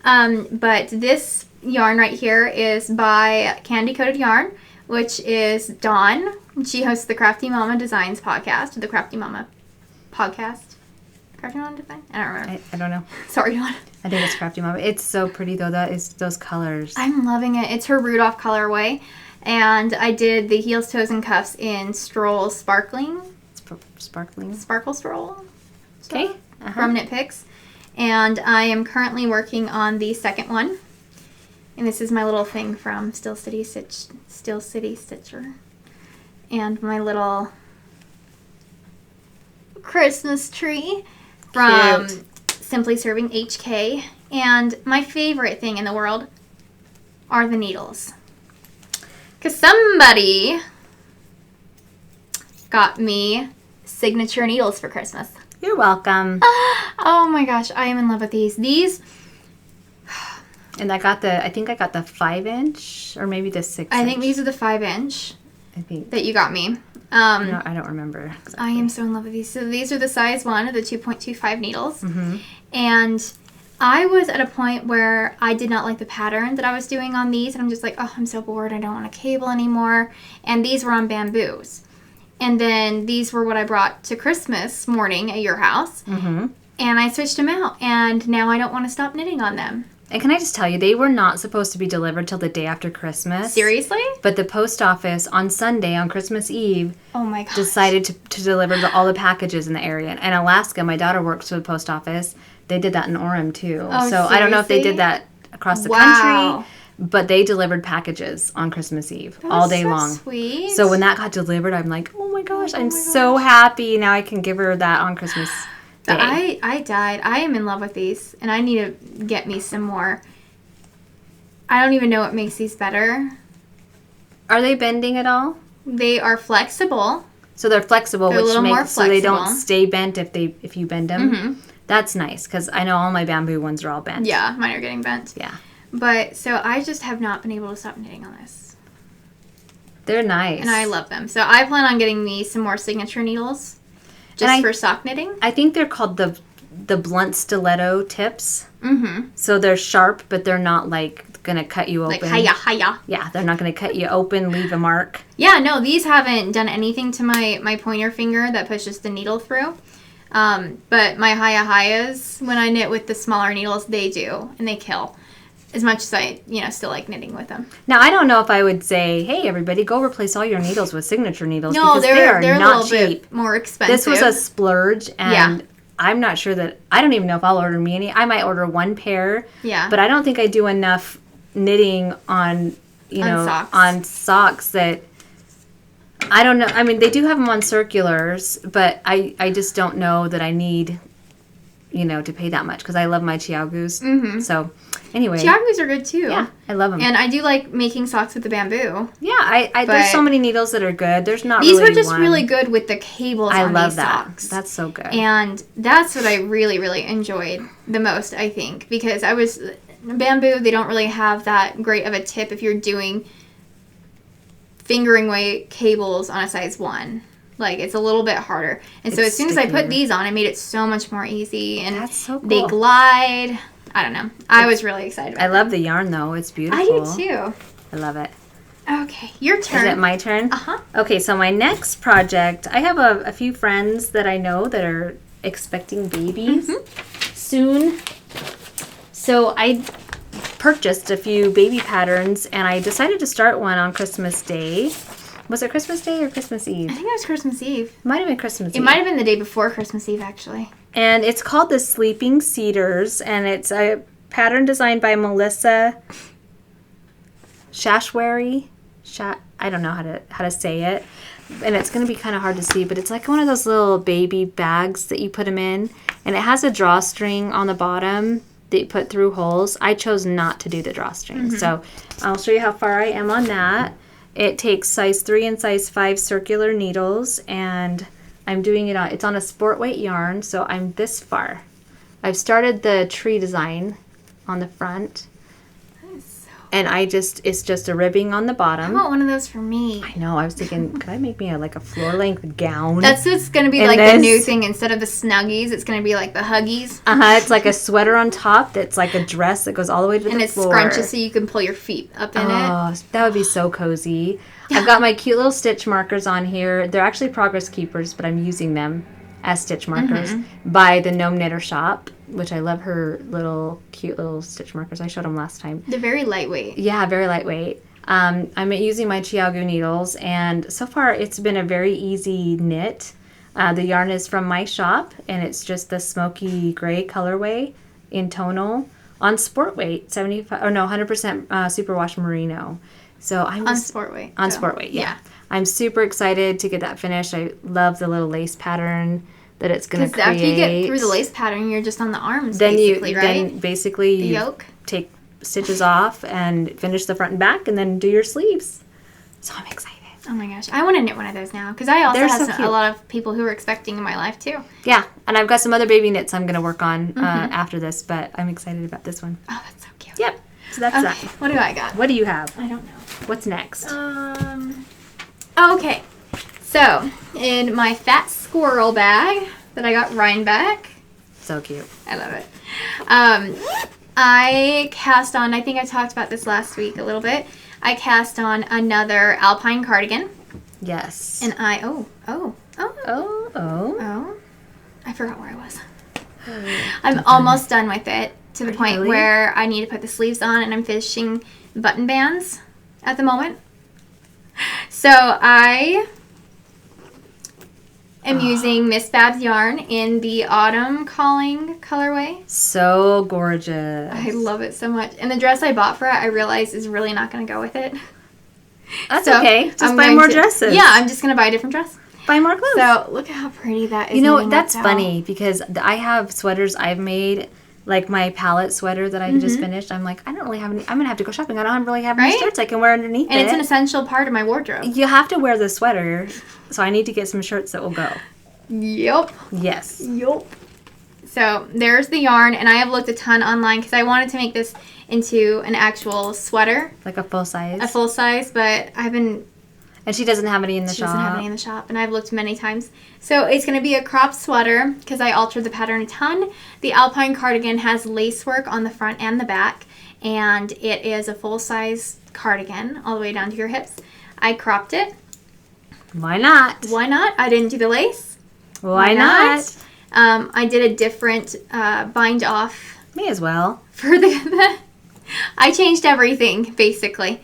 Speaker 2: But this yarn right here is by Candy Coated Yarn, which is Dawn. She hosts the Crafty Mama Designs podcast, the Crafty Mama podcast. Crafty Mama Design? I don't remember.
Speaker 1: I don't know.
Speaker 2: Sorry, Dawn.
Speaker 1: I think it's Crafty Mama. It's so pretty, though. That is those colors.
Speaker 2: I'm loving it. It's her Rudolph colorway. And I did the heels, toes, and cuffs in Stroll Sparkling.
Speaker 1: Sparkling.
Speaker 2: Sparkle Stroll.
Speaker 1: Okay.
Speaker 2: From Knit Picks. And I am currently working on the second one. And this is my little thing from Steel City Stitcher. And my little Christmas tree from Simply Serving HK. And my favorite thing in the world are the needles. Because somebody got me signature needles for Christmas.
Speaker 1: You're welcome.
Speaker 2: Oh my gosh, I am in love with these. These...
Speaker 1: And I think I got the 5-inch or maybe the 6-inch.
Speaker 2: I think these are the 5-inch that you got me.
Speaker 1: No, I don't remember. Exactly.
Speaker 2: I am so in love with these. So these are the size 1 of the 2.25 needles.
Speaker 1: Mm-hmm.
Speaker 2: And I was at a point where I did not like the pattern that I was doing on these. And I'm just like, oh, I'm so bored. I don't want a cable anymore. And these were on bamboos. And then these were what I brought to Christmas morning at your house.
Speaker 1: Mm-hmm.
Speaker 2: And I switched them out. And now I don't want to stop knitting on them.
Speaker 1: And can I just tell you, they were not supposed to be delivered till the day after Christmas.
Speaker 2: Seriously?
Speaker 1: But the post office on Sunday, on Christmas Eve,
Speaker 2: oh my gosh,
Speaker 1: decided to deliver all the packages in the area. And Alaska, my daughter works for the post office. They did that in Orem, too.
Speaker 2: Oh,
Speaker 1: so
Speaker 2: seriously?
Speaker 1: I don't know if they did that across the country. But they delivered packages on Christmas Eve all day long.
Speaker 2: Sweet.
Speaker 1: So when that got delivered, I'm like, oh my gosh, I'm so happy. Now I can give her that on Christmas Day.
Speaker 2: I died. I am in love with these, and I need to get me some more. I don't even know what makes these better.
Speaker 1: Are they bending at all?
Speaker 2: They are flexible.
Speaker 1: So they're flexible,
Speaker 2: They're
Speaker 1: which makes so they don't
Speaker 2: flexible.
Speaker 1: stay bent if you bend them.
Speaker 2: Mm-hmm.
Speaker 1: That's nice because I know all my bamboo ones are all bent.
Speaker 2: Yeah, mine are getting bent.
Speaker 1: Yeah.
Speaker 2: But so I just have not been able to stop knitting on this.
Speaker 1: They're nice.
Speaker 2: And I love them. So I plan on getting me some more signature needles just for sock knitting.
Speaker 1: I think they're called the blunt stiletto tips.
Speaker 2: Mm-hmm.
Speaker 1: So they're sharp, but they're not like going to cut you open.
Speaker 2: Like hiya.
Speaker 1: Yeah, they're not going to cut you open, leave a mark.
Speaker 2: Yeah, no, these haven't done anything to my pointer finger that pushes the needle through. But my hayas, when I knit with the smaller needles, they do, and they kill. As much as I, still like knitting with them.
Speaker 1: Now, I don't know if I would say, hey, everybody, go replace all your needles with signature needles.
Speaker 2: No,
Speaker 1: because they're not
Speaker 2: a little
Speaker 1: cheap.
Speaker 2: bit more expensive.
Speaker 1: This was a splurge, and I'm not sure that, I don't even know if I'll order me any. I might order one pair.
Speaker 2: Yeah.
Speaker 1: But I don't think I do enough knitting on socks that, I don't know. I mean, they do have them on circulars, but I just don't know that I need, to pay that much because I love my Chiaogus.
Speaker 2: Mm-hmm.
Speaker 1: So, anyway.
Speaker 2: Chiaogus are good too.
Speaker 1: Yeah, I love them.
Speaker 2: And I do like making socks with the bamboo.
Speaker 1: Yeah, there's so many needles that are good. There's not
Speaker 2: these
Speaker 1: really
Speaker 2: were just
Speaker 1: one.
Speaker 2: really good with the cables on these socks.
Speaker 1: That's so good.
Speaker 2: And that's what I really, really enjoyed the most, I think. Because bamboo, they don't really have that great of a tip if you're doing fingering weight cables on a size 1. Like, it's a little bit harder. And so as soon as I put these on, it made it so much more easy. And
Speaker 1: that's so cool.
Speaker 2: They glide. I don't know. I was really excited about
Speaker 1: I love the yarn, though. It's beautiful.
Speaker 2: I do, too.
Speaker 1: I love it.
Speaker 2: Okay, your turn.
Speaker 1: Is it my turn?
Speaker 2: Uh-huh.
Speaker 1: Okay, so my next project, I have a few friends that I know that are expecting babies soon. So I purchased a few baby patterns, and I decided to start one on Christmas Day. Was it Christmas Day or Christmas Eve?
Speaker 2: I think it was Christmas Eve.
Speaker 1: Might have been Christmas Eve.
Speaker 2: It might have been the day before Christmas Eve, actually.
Speaker 1: And it's called the Sleeping Cedars, and it's a pattern designed by Melissa Shashwari. I don't know how to say it, and it's going to be kind of hard to see, but it's like one of those little baby bags that you put them in, and it has a drawstring on the bottom that you put through holes. I chose not to do the drawstring, so I'll show you how far I am on that. It takes size 3 and size 5 circular needles, and I'm doing it it's on a sport weight yarn, so I'm this far. I've started the tree design on the front.
Speaker 2: That is so
Speaker 1: And it's just a ribbing on the bottom.
Speaker 2: I want one of those for me.
Speaker 1: I know. I was thinking, could I make me a floor-length gown?
Speaker 2: That's what's going to be the new thing. Instead of the Snuggies, it's going to be like the Huggies.
Speaker 1: It's like a sweater on top that's like a dress that goes all the way to the floor.
Speaker 2: And it's scrunched so you can pull your feet up in it.
Speaker 1: Oh, that would be so cozy. I've got my cute little stitch markers on here. They're actually Progress Keepers, but I'm using them as stitch markers by the Gnome Knitter Shop, which I love her cute little stitch markers. I showed them last time.
Speaker 2: They're very lightweight.
Speaker 1: Yeah, very lightweight. I'm using my Chiagu needles, and so far it's been a very easy knit. The yarn is from my shop, and it's just the smoky gray colorway in tonal on sport weight, 100% superwash merino. So I'm
Speaker 2: on sport weight.
Speaker 1: On sport weight, yeah. I'm super excited to get that finished. I love the little lace pattern that it's going to create.
Speaker 2: Because after you get through the lace pattern, you're just on the arms, basically, right?
Speaker 1: Then basically
Speaker 2: the yoke.
Speaker 1: Take stitches off and finish the front and back, and then do your sleeves. So I'm excited.
Speaker 2: Oh my gosh, I want to knit one of those now because I also have a lot of people who are expecting in my life too.
Speaker 1: Yeah, and I've got some other baby knits I'm going to work on after this, but I'm excited about this one.
Speaker 2: Oh, that's so cute.
Speaker 1: Yep. So that's that.
Speaker 2: What do I got?
Speaker 1: What do you have?
Speaker 2: I don't know.
Speaker 1: What's next?
Speaker 2: Okay. So, in my fat squirrel bag that I got Rhinebeck.
Speaker 1: So cute.
Speaker 2: I love it. I cast on, I think I talked about this last week a little bit. I cast on another alpine cardigan.
Speaker 1: Yes.
Speaker 2: And I forgot where I was. I'm almost done with it to the point where I need to put the sleeves on, and I'm finishing button bands at the moment. So I am using Miss Babs yarn in the Autumn Calling colorway.
Speaker 1: So gorgeous.
Speaker 2: I love it so much. And the dress I bought for it, I realized is really not going to go with it.
Speaker 1: That's okay. Just buy more dresses.
Speaker 2: Yeah, I'm just going to buy a different dress.
Speaker 1: Buy more clothes.
Speaker 2: So look how pretty that is.
Speaker 1: You know, that's funny because I have sweaters I've made, like my palette sweater that I just finished. I'm like, I don't really have any. I'm going to have to go shopping. I don't really have any shirts I can wear underneath
Speaker 2: and it's an essential part of my wardrobe.
Speaker 1: You have to wear the sweater, so I need to get some shirts that will go.
Speaker 2: Yep.
Speaker 1: Yes.
Speaker 2: Yep. So there's the yarn, and I have looked a ton online because I wanted to make this into an actual sweater.
Speaker 1: Like a full size.
Speaker 2: A full size, but I haven't.
Speaker 1: And she doesn't have any in the shop.
Speaker 2: She doesn't have any in the shop, and I've looked many times. So it's going to be a cropped sweater because I altered the pattern a ton. The alpine cardigan has lace work on the front and the back, and it is a full-size cardigan all the way down to your hips. I cropped it.
Speaker 1: Why not?
Speaker 2: Why not? I didn't do the lace.
Speaker 1: Why not?
Speaker 2: I did a different bind off.
Speaker 1: Me as well.
Speaker 2: For the I changed everything, basically,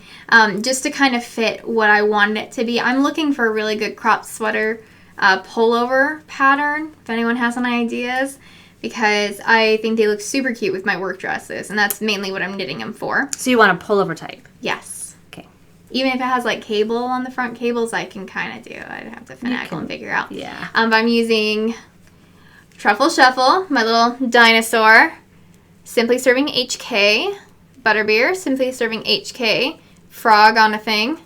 Speaker 2: just to kind of fit what I wanted it to be. I'm looking for a really good cropped sweater pullover pattern, if anyone has any ideas, because I think they look super cute with my work dresses, and that's mainly what I'm knitting them for.
Speaker 1: So you want a pullover type?
Speaker 2: Yes.
Speaker 1: Okay.
Speaker 2: Even if it has, like, cable on the front, cables I can kind of do. I'd have to finagle and figure out.
Speaker 1: Yeah.
Speaker 2: But I'm using Truffle Shuffle, my little dinosaur, Simply Serving HK, Butterbeer, Simply Serving HK, Frog on a Thing.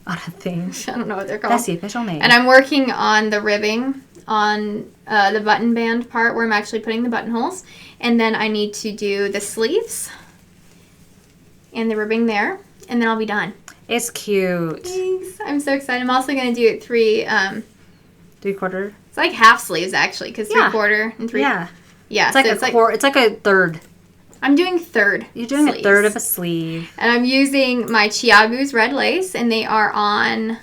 Speaker 1: On a Thing.
Speaker 2: I don't know what they're called.
Speaker 1: That's the official name.
Speaker 2: And I'm working on the ribbing on the button band part where I'm actually putting the buttonholes. And then I need to do the sleeves and the ribbing there. And then I'll be done.
Speaker 1: It's cute.
Speaker 2: Thanks. I'm so excited. I'm also going to do it
Speaker 1: 3/4.
Speaker 2: It's like half sleeves actually, because 3/4 and 3.
Speaker 1: Yeah.
Speaker 2: Yeah.
Speaker 1: It's like a third.
Speaker 2: I'm doing third.
Speaker 1: You're doing sleeves. A third of a sleeve.
Speaker 2: And I'm using my Chiagu's red lace, and they are on,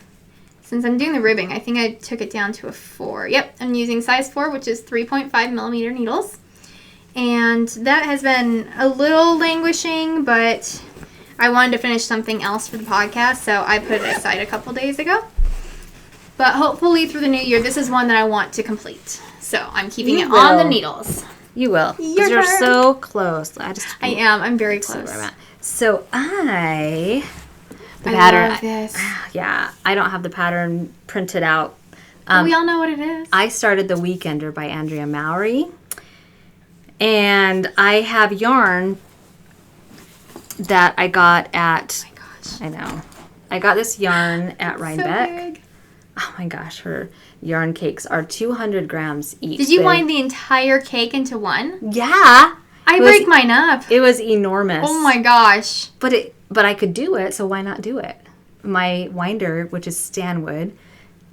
Speaker 2: since I'm doing the ribbing, I think I took it down to a 4. Yep, I'm using size 4, which is 3.5 millimeter needles. And that has been a little languishing, but I wanted to finish something else for the podcast, so I put it aside a couple days ago. But hopefully through the new year, this is one that I want to complete. So I'm keeping it on the needles.
Speaker 1: You will. Because you're so close. I
Speaker 2: am. I'm very close.
Speaker 1: So I
Speaker 2: love this.
Speaker 1: Yeah. I don't have the pattern printed out.
Speaker 2: We all know what it is.
Speaker 1: I started The Weekender by Andrea Mowry. And I have yarn that I got at...
Speaker 2: Oh my gosh.
Speaker 1: I know. I got this yarn at Rhinebeck.
Speaker 2: So big.
Speaker 1: Oh my gosh, her yarn cakes are 200 grams each.
Speaker 2: Did you wind the entire cake into one?
Speaker 1: Yeah.
Speaker 2: I break mine up.
Speaker 1: It was enormous.
Speaker 2: Oh my gosh.
Speaker 1: But but I could do it, so why not do it? My winder, which is Stanwood,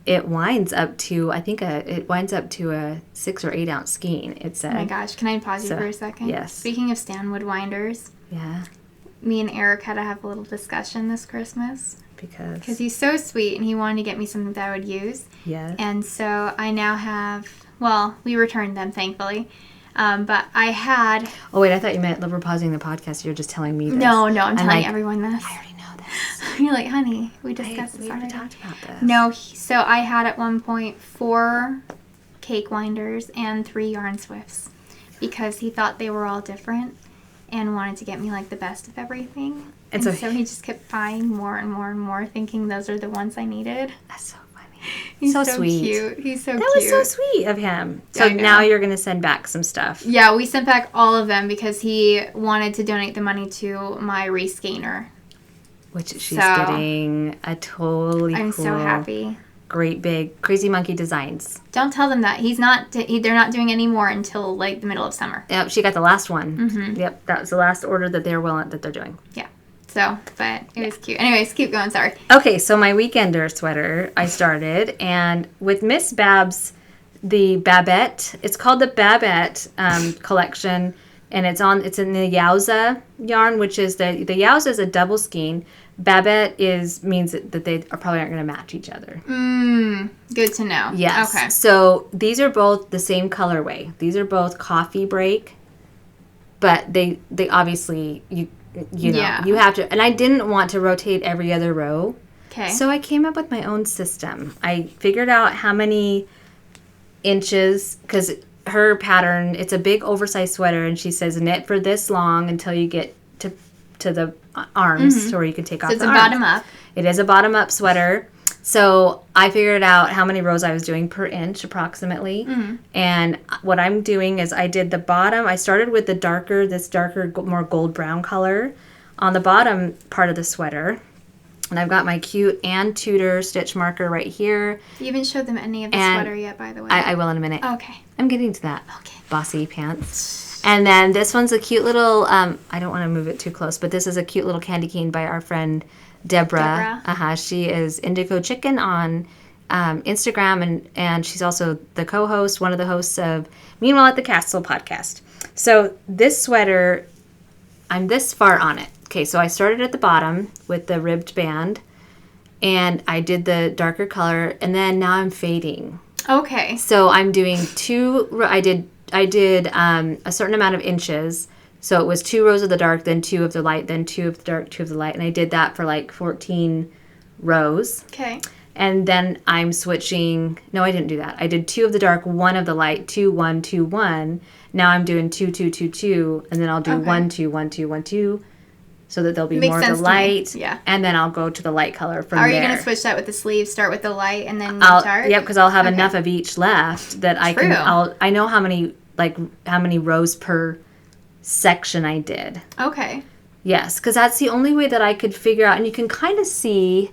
Speaker 1: it winds up to, a 6 or 8 ounce skein. It's
Speaker 2: Oh my gosh, can I pause you for a second?
Speaker 1: Yes.
Speaker 2: Speaking of Stanwood winders,
Speaker 1: yeah,
Speaker 2: me and Eric had to have a little discussion this Christmas.
Speaker 1: because
Speaker 2: he's so sweet and he wanted to get me something that I would use.
Speaker 1: yes.
Speaker 2: And so I now have, well, we returned them, thankfully. But I had...
Speaker 1: Oh, wait, I thought you meant we're pausing the podcast. You're just telling me this.
Speaker 2: No, I'm telling everyone this.
Speaker 1: I already know this.
Speaker 2: You're like, honey, we discussed this
Speaker 1: We
Speaker 2: already.
Speaker 1: talked about this.
Speaker 2: No, so I had at one point 4 cake winders and 3 yarn swifts because he thought they were all different and wanted to get me like the best of everything. And so he just kept buying more and more and more, thinking those are the ones I needed.
Speaker 1: That's so funny.
Speaker 2: He's
Speaker 1: so
Speaker 2: so
Speaker 1: sweet.
Speaker 2: Cute. He's so cute.
Speaker 1: That was so sweet of him. So now you're going to send back some stuff.
Speaker 2: Yeah, we sent back all of them because he wanted to donate the money to my reskeiner.
Speaker 1: Which she's getting a totally
Speaker 2: I'm
Speaker 1: cool,
Speaker 2: so happy.
Speaker 1: Great big Crazy Monkey Designs.
Speaker 2: Don't tell them that. They're not doing any more until like the middle of summer.
Speaker 1: Yep, she got the last one.
Speaker 2: Mm-hmm.
Speaker 1: Yep, that was the last order that they're doing.
Speaker 2: Yeah. So, but it was cute. Anyways, keep going. Sorry.
Speaker 1: Okay, so my weekender sweater I started, and with Miss Babs, the Babette. It's called the Babette collection, and it's in the Yowza yarn, which is the Yowza is a double skein. Babette means that they probably aren't going to match each other.
Speaker 2: Good to know.
Speaker 1: Yes.
Speaker 2: Okay.
Speaker 1: So these are both the same colorway. These are both coffee break, but they obviously you know you have to. And I didn't want to rotate every other row.
Speaker 2: Okay.
Speaker 1: So I came up with my own system. I figured out how many inches, because her pattern, it's a big oversized sweater, and she says knit for this long until you get to the arms, where you can take off the arms.
Speaker 2: So it's a bottom up.
Speaker 1: It is a bottom up sweater. So I figured out how many rows I was doing per inch approximately. And what I'm doing is I did the bottom. I started with this darker, more gold brown color on the bottom part of the sweater. And I've got my cute Ann Tudor stitch marker right here.
Speaker 2: You haven't showed them any of the sweater yet, by the way.
Speaker 1: I will in a minute.
Speaker 2: Okay.
Speaker 1: I'm getting to that.
Speaker 2: Okay.
Speaker 1: Bossy pants. And then this one's a cute little, I don't want to move it too close, but this is a cute little candy cane by our friend Deborah. She is Indigo Chicken on Instagram, and she's also the co-host, one of the hosts of Meanwhile at the Castle podcast. So this sweater, I'm this far on it. Okay, so I started at the bottom with the ribbed band, and I did the darker color, and then now I'm fading.
Speaker 2: Okay.
Speaker 1: So I'm doing I did a certain amount of inches. So it was 2 rows of the dark, then 2 of the light, then 2 of the dark, 2 of the light. And I did that for like 14 rows.
Speaker 2: Okay.
Speaker 1: And then I'm switching. No, I didn't do that. I did 2 of the dark, 1 of the light, 2, 1, 2, 1. Now I'm doing 2, 2, 2, 2. And then I'll do 1, 2, 1, 2, 1, 2. So that there'll be more of the light.
Speaker 2: Yeah.
Speaker 1: And then I'll go to the light color from
Speaker 2: there. Are
Speaker 1: there.
Speaker 2: you going to switch that with the sleeves? Start with the light and then dark?
Speaker 1: Yep, because I'll have enough of each left that I can. I know how many rows per section I did.
Speaker 2: Okay.
Speaker 1: Yes, because that's the only way that I could figure out, and you can kind of see.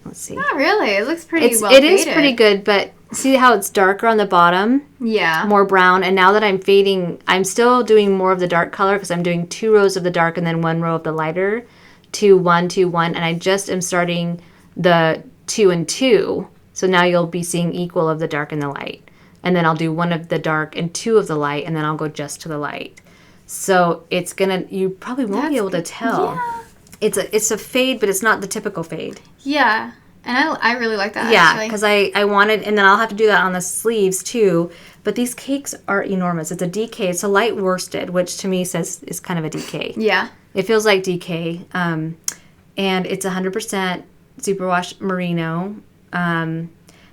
Speaker 1: Let's see.
Speaker 2: Not really. It looks pretty well
Speaker 1: It
Speaker 2: faded.
Speaker 1: is pretty good, but see how it's darker on the bottom?
Speaker 2: Yeah.
Speaker 1: More brown, and now that I'm fading, I'm still doing more of the dark color because I'm doing 2 rows of the dark and then 1 row of the lighter. 2, 1, 2, 1, and I just am starting the 2 and 2. So now you'll be seeing equal of the dark and the light. And then I'll do 1 of the dark and 2 of the light, and then I'll go just to the light. So you probably won't be able to tell. Yeah. It's a fade, but it's not the typical fade.
Speaker 2: Yeah. And I really like that,
Speaker 1: yeah, because I wanted, and then I'll have to do that on the sleeves too. But these cakes are enormous. It's a DK. It's a light worsted, which to me is kind of a DK.
Speaker 2: Yeah.
Speaker 1: It feels like DK. And it's 100% superwash merino.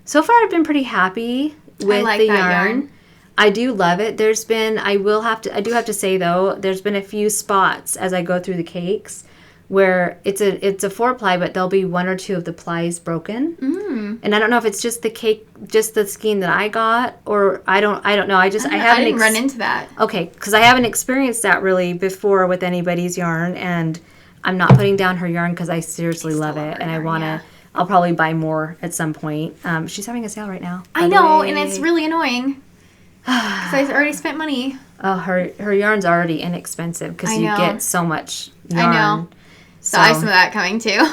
Speaker 1: So far I've been pretty happy with the yarn. I do love it. I do have to say though, there's been a few spots as I go through the cakes where it's a 4-ply, but there'll be 1 or 2 of the plies broken. And I don't know if it's just the skein that I got, or I don't know. I haven't
Speaker 2: run into that.
Speaker 1: Okay, because I haven't experienced that really before with anybody's yarn, and I'm not putting down her yarn because I seriously love it, and I want to. I'll probably buy more at some point. She's having a sale right now.
Speaker 2: I know, and it's really annoying because I already spent money.
Speaker 1: Oh, her yarn's already inexpensive because you get so much yarn.
Speaker 2: I know. So I have some of that coming too.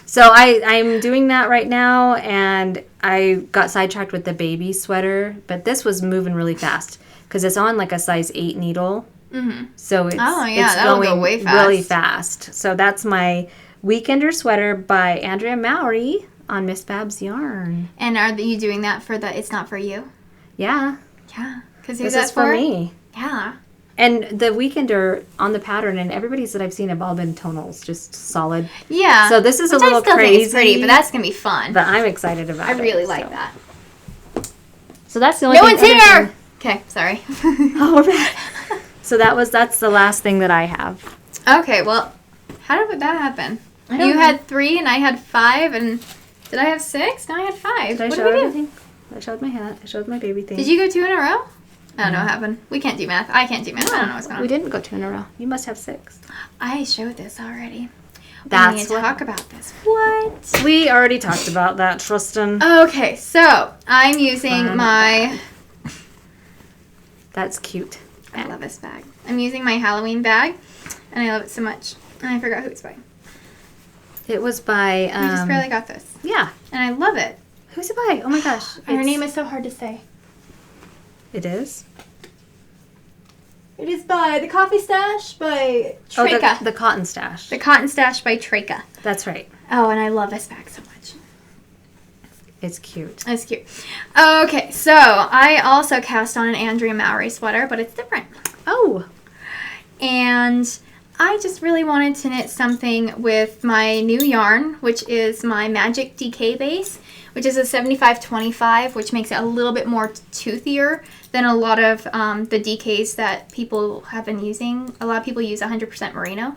Speaker 1: So I'm doing that right now, and I got sidetracked with the baby sweater, but this was moving really fast because it's on like a size 8 needle. Mm-hmm. So it's
Speaker 2: that'll go way fast.
Speaker 1: Really fast. So that's my Weekender sweater by Andrea Mowry on Miss Babs Yarn.
Speaker 2: And are you doing that for the It's Not For You?
Speaker 1: Yeah.
Speaker 2: Yeah. Because
Speaker 1: this is for me.
Speaker 2: Yeah.
Speaker 1: And the Weekender on the pattern, and everybody's that I've seen have all been tonals, just solid.
Speaker 2: Yeah.
Speaker 1: So this is a little crazy.
Speaker 2: Think it's pretty, but that's going to be fun.
Speaker 1: But I'm excited about it.
Speaker 2: I really like that.
Speaker 1: So that's the only
Speaker 2: thing.
Speaker 1: No
Speaker 2: one's here! Okay, sorry.
Speaker 1: Oh, we're back. So that's the last thing that I have.
Speaker 2: Okay, well, how did that happen? You had 3 and I had 5, and did I have 6? No, I had 5.
Speaker 1: Did I show everything? I showed my hat. I showed my baby thing.
Speaker 2: Did you go 2 in a row? I don't know what happened. We can't do math. I can't do math.
Speaker 1: No,
Speaker 2: I don't know what's going on.
Speaker 1: We didn't go 2 in a row. You must have 6.
Speaker 2: I showed this already.
Speaker 1: That's
Speaker 2: we need to talk about this. What?
Speaker 1: We already talked about that, Tristan.
Speaker 2: Okay, so I'm using my...
Speaker 1: That's cute.
Speaker 2: I love this bag. I'm using my Halloween bag, and I love it so much. And I forgot who it's by.
Speaker 1: It was by...
Speaker 2: I just barely got this.
Speaker 1: Yeah.
Speaker 2: And I love it.
Speaker 1: Who's it by? Oh my gosh.
Speaker 2: Her name is so hard to say.
Speaker 1: It is?
Speaker 2: It is by The Coffee Stash by Treka.
Speaker 1: Oh, the Cotton Stash.
Speaker 2: The Cotton Stash by Treka.
Speaker 1: That's right.
Speaker 2: Oh, and I love this bag so much.
Speaker 1: It's cute.
Speaker 2: It's cute. Okay, so I also cast on an Andrea Mowry sweater, but it's different.
Speaker 1: Oh.
Speaker 2: And I just really wanted to knit something with my new yarn, which is my Magic DK base, which is a 75-25, which makes it a little bit more toothier than a lot of the DKs that people have been using. A lot of people use 100% merino.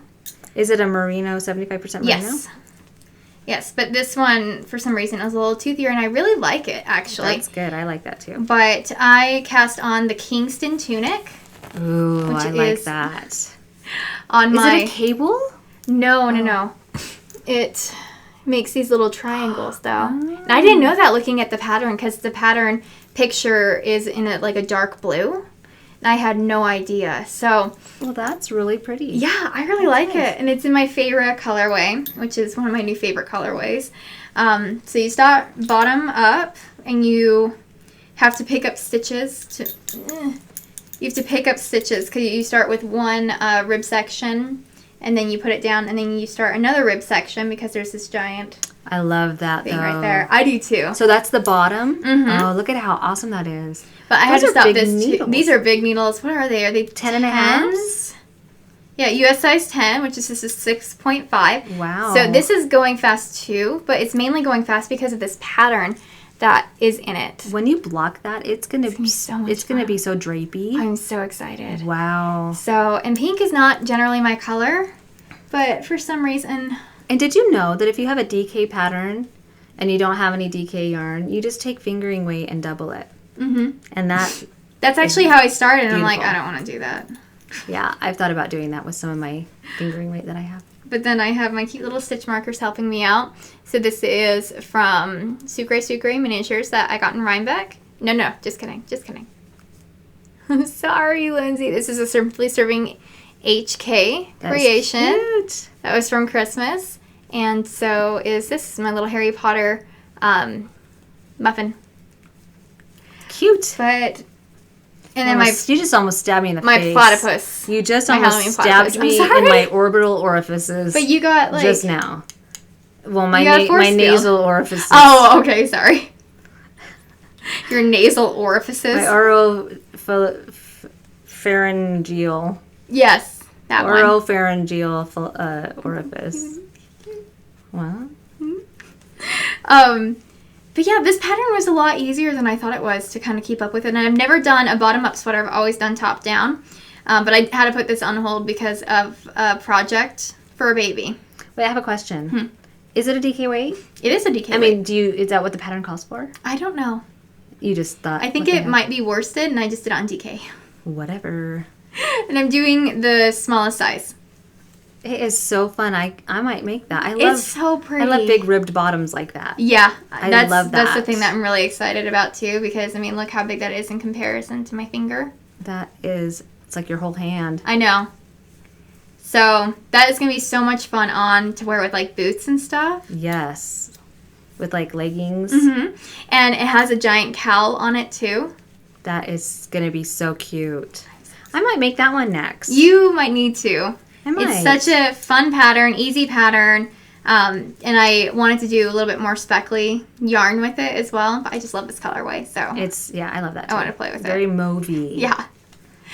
Speaker 1: Is it a merino, 75% merino?
Speaker 2: Yes. Yes, but this one, for some reason, is a little toothier, and I really like it, actually.
Speaker 1: That's good. I like that, too.
Speaker 2: But I cast on the Kingston tunic.
Speaker 1: Ooh, I like that. Is
Speaker 2: it
Speaker 1: a cable?
Speaker 2: No. It makes these little triangles, though. And I didn't know that looking at the pattern, because the pattern picture is in a dark blue. And I had no idea. So,
Speaker 1: well, that's really pretty.
Speaker 2: Yeah, I really like it. And it's in my favorite colorway, which is one of my new favorite colorways. So you start bottom up, and you have to pick up stitches. You have to pick up stitches because you start with one rib section, and then you put it down, and then you start another rib section because there's this giant...
Speaker 1: I love that
Speaker 2: thing right there. I do too.
Speaker 1: So that's the bottom.
Speaker 2: Mm-hmm.
Speaker 1: Oh, look at how awesome that is.
Speaker 2: But I had to stop this
Speaker 1: needles.
Speaker 2: These are big needles. What are they? Are they
Speaker 1: 10.5s?
Speaker 2: Yeah, US size 10, which is just a 6.5.
Speaker 1: Wow.
Speaker 2: So this is going fast too, but it's mainly going fast because of this pattern that is in it.
Speaker 1: When you block that, it's gonna be
Speaker 2: so much
Speaker 1: It's gonna be so drapey.
Speaker 2: I'm so excited.
Speaker 1: Wow.
Speaker 2: So, and pink is not generally my color, but for some reason.
Speaker 1: And did you know that if you have a DK pattern and you don't have any DK yarn, you just take fingering weight and double it.
Speaker 2: Mm-hmm.
Speaker 1: And that's
Speaker 2: actually how I started. And I'm
Speaker 1: beautiful.
Speaker 2: like, I don't want to do that.
Speaker 1: Yeah, I've thought about doing that with some of my fingering weight that I have.
Speaker 2: But then I have my cute little stitch markers helping me out. So this is from Sucre Miniatures that I got in Rhinebeck. No, just kidding. I'm sorry, Lindsay. This is a Simply Serving HK creation.
Speaker 1: Cute.
Speaker 2: That was from Christmas. And so this is my little Harry Potter muffin.
Speaker 1: Cute.
Speaker 2: But, and then
Speaker 1: you just almost stabbed me in the face.
Speaker 2: My platypus.
Speaker 1: You just almost stabbed me in my orbital orifices.
Speaker 2: But you got
Speaker 1: just now. Well, my nasal orifices.
Speaker 2: Oh, okay, sorry. Your nasal orifices.
Speaker 1: My oropharyngeal.
Speaker 2: Yes, that one.
Speaker 1: Oropharyngeal orifice. What?
Speaker 2: But yeah, this pattern was a lot easier than I thought it was to kind of keep up with it. And I've never done a bottom-up sweater. I've always done top-down. But I had to put this on hold because of a project for a baby.
Speaker 1: Wait, I have a question. Is it a DK weight?
Speaker 2: It is a DK weight.
Speaker 1: I mean, is that what the pattern calls for?
Speaker 2: I don't know.
Speaker 1: You just thought...
Speaker 2: I think it might be worsted, and I just did it on DK.
Speaker 1: Whatever.
Speaker 2: And I'm doing the smallest size.
Speaker 1: It is so fun. I might make that.
Speaker 2: It's so pretty.
Speaker 1: I love big ribbed bottoms like that.
Speaker 2: Yeah.
Speaker 1: I love that.
Speaker 2: That's the thing that I'm really excited about, too, because, I mean, look how big that is in comparison to my finger.
Speaker 1: It's like your whole hand.
Speaker 2: I know. So that is going to be so much fun on to wear with like boots and stuff.
Speaker 1: Yes. With like leggings.
Speaker 2: Mm-hmm. And it has a giant cowl on it too.
Speaker 1: That is going to be so cute. I might make that one next.
Speaker 2: You might need to.
Speaker 1: I might.
Speaker 2: It's such a fun pattern, easy pattern. And I wanted to do a little bit more speckly yarn with it as well. But I just love this colorway. So
Speaker 1: I love that too.
Speaker 2: I want to play with
Speaker 1: Very
Speaker 2: it.
Speaker 1: mauvey.
Speaker 2: Yeah.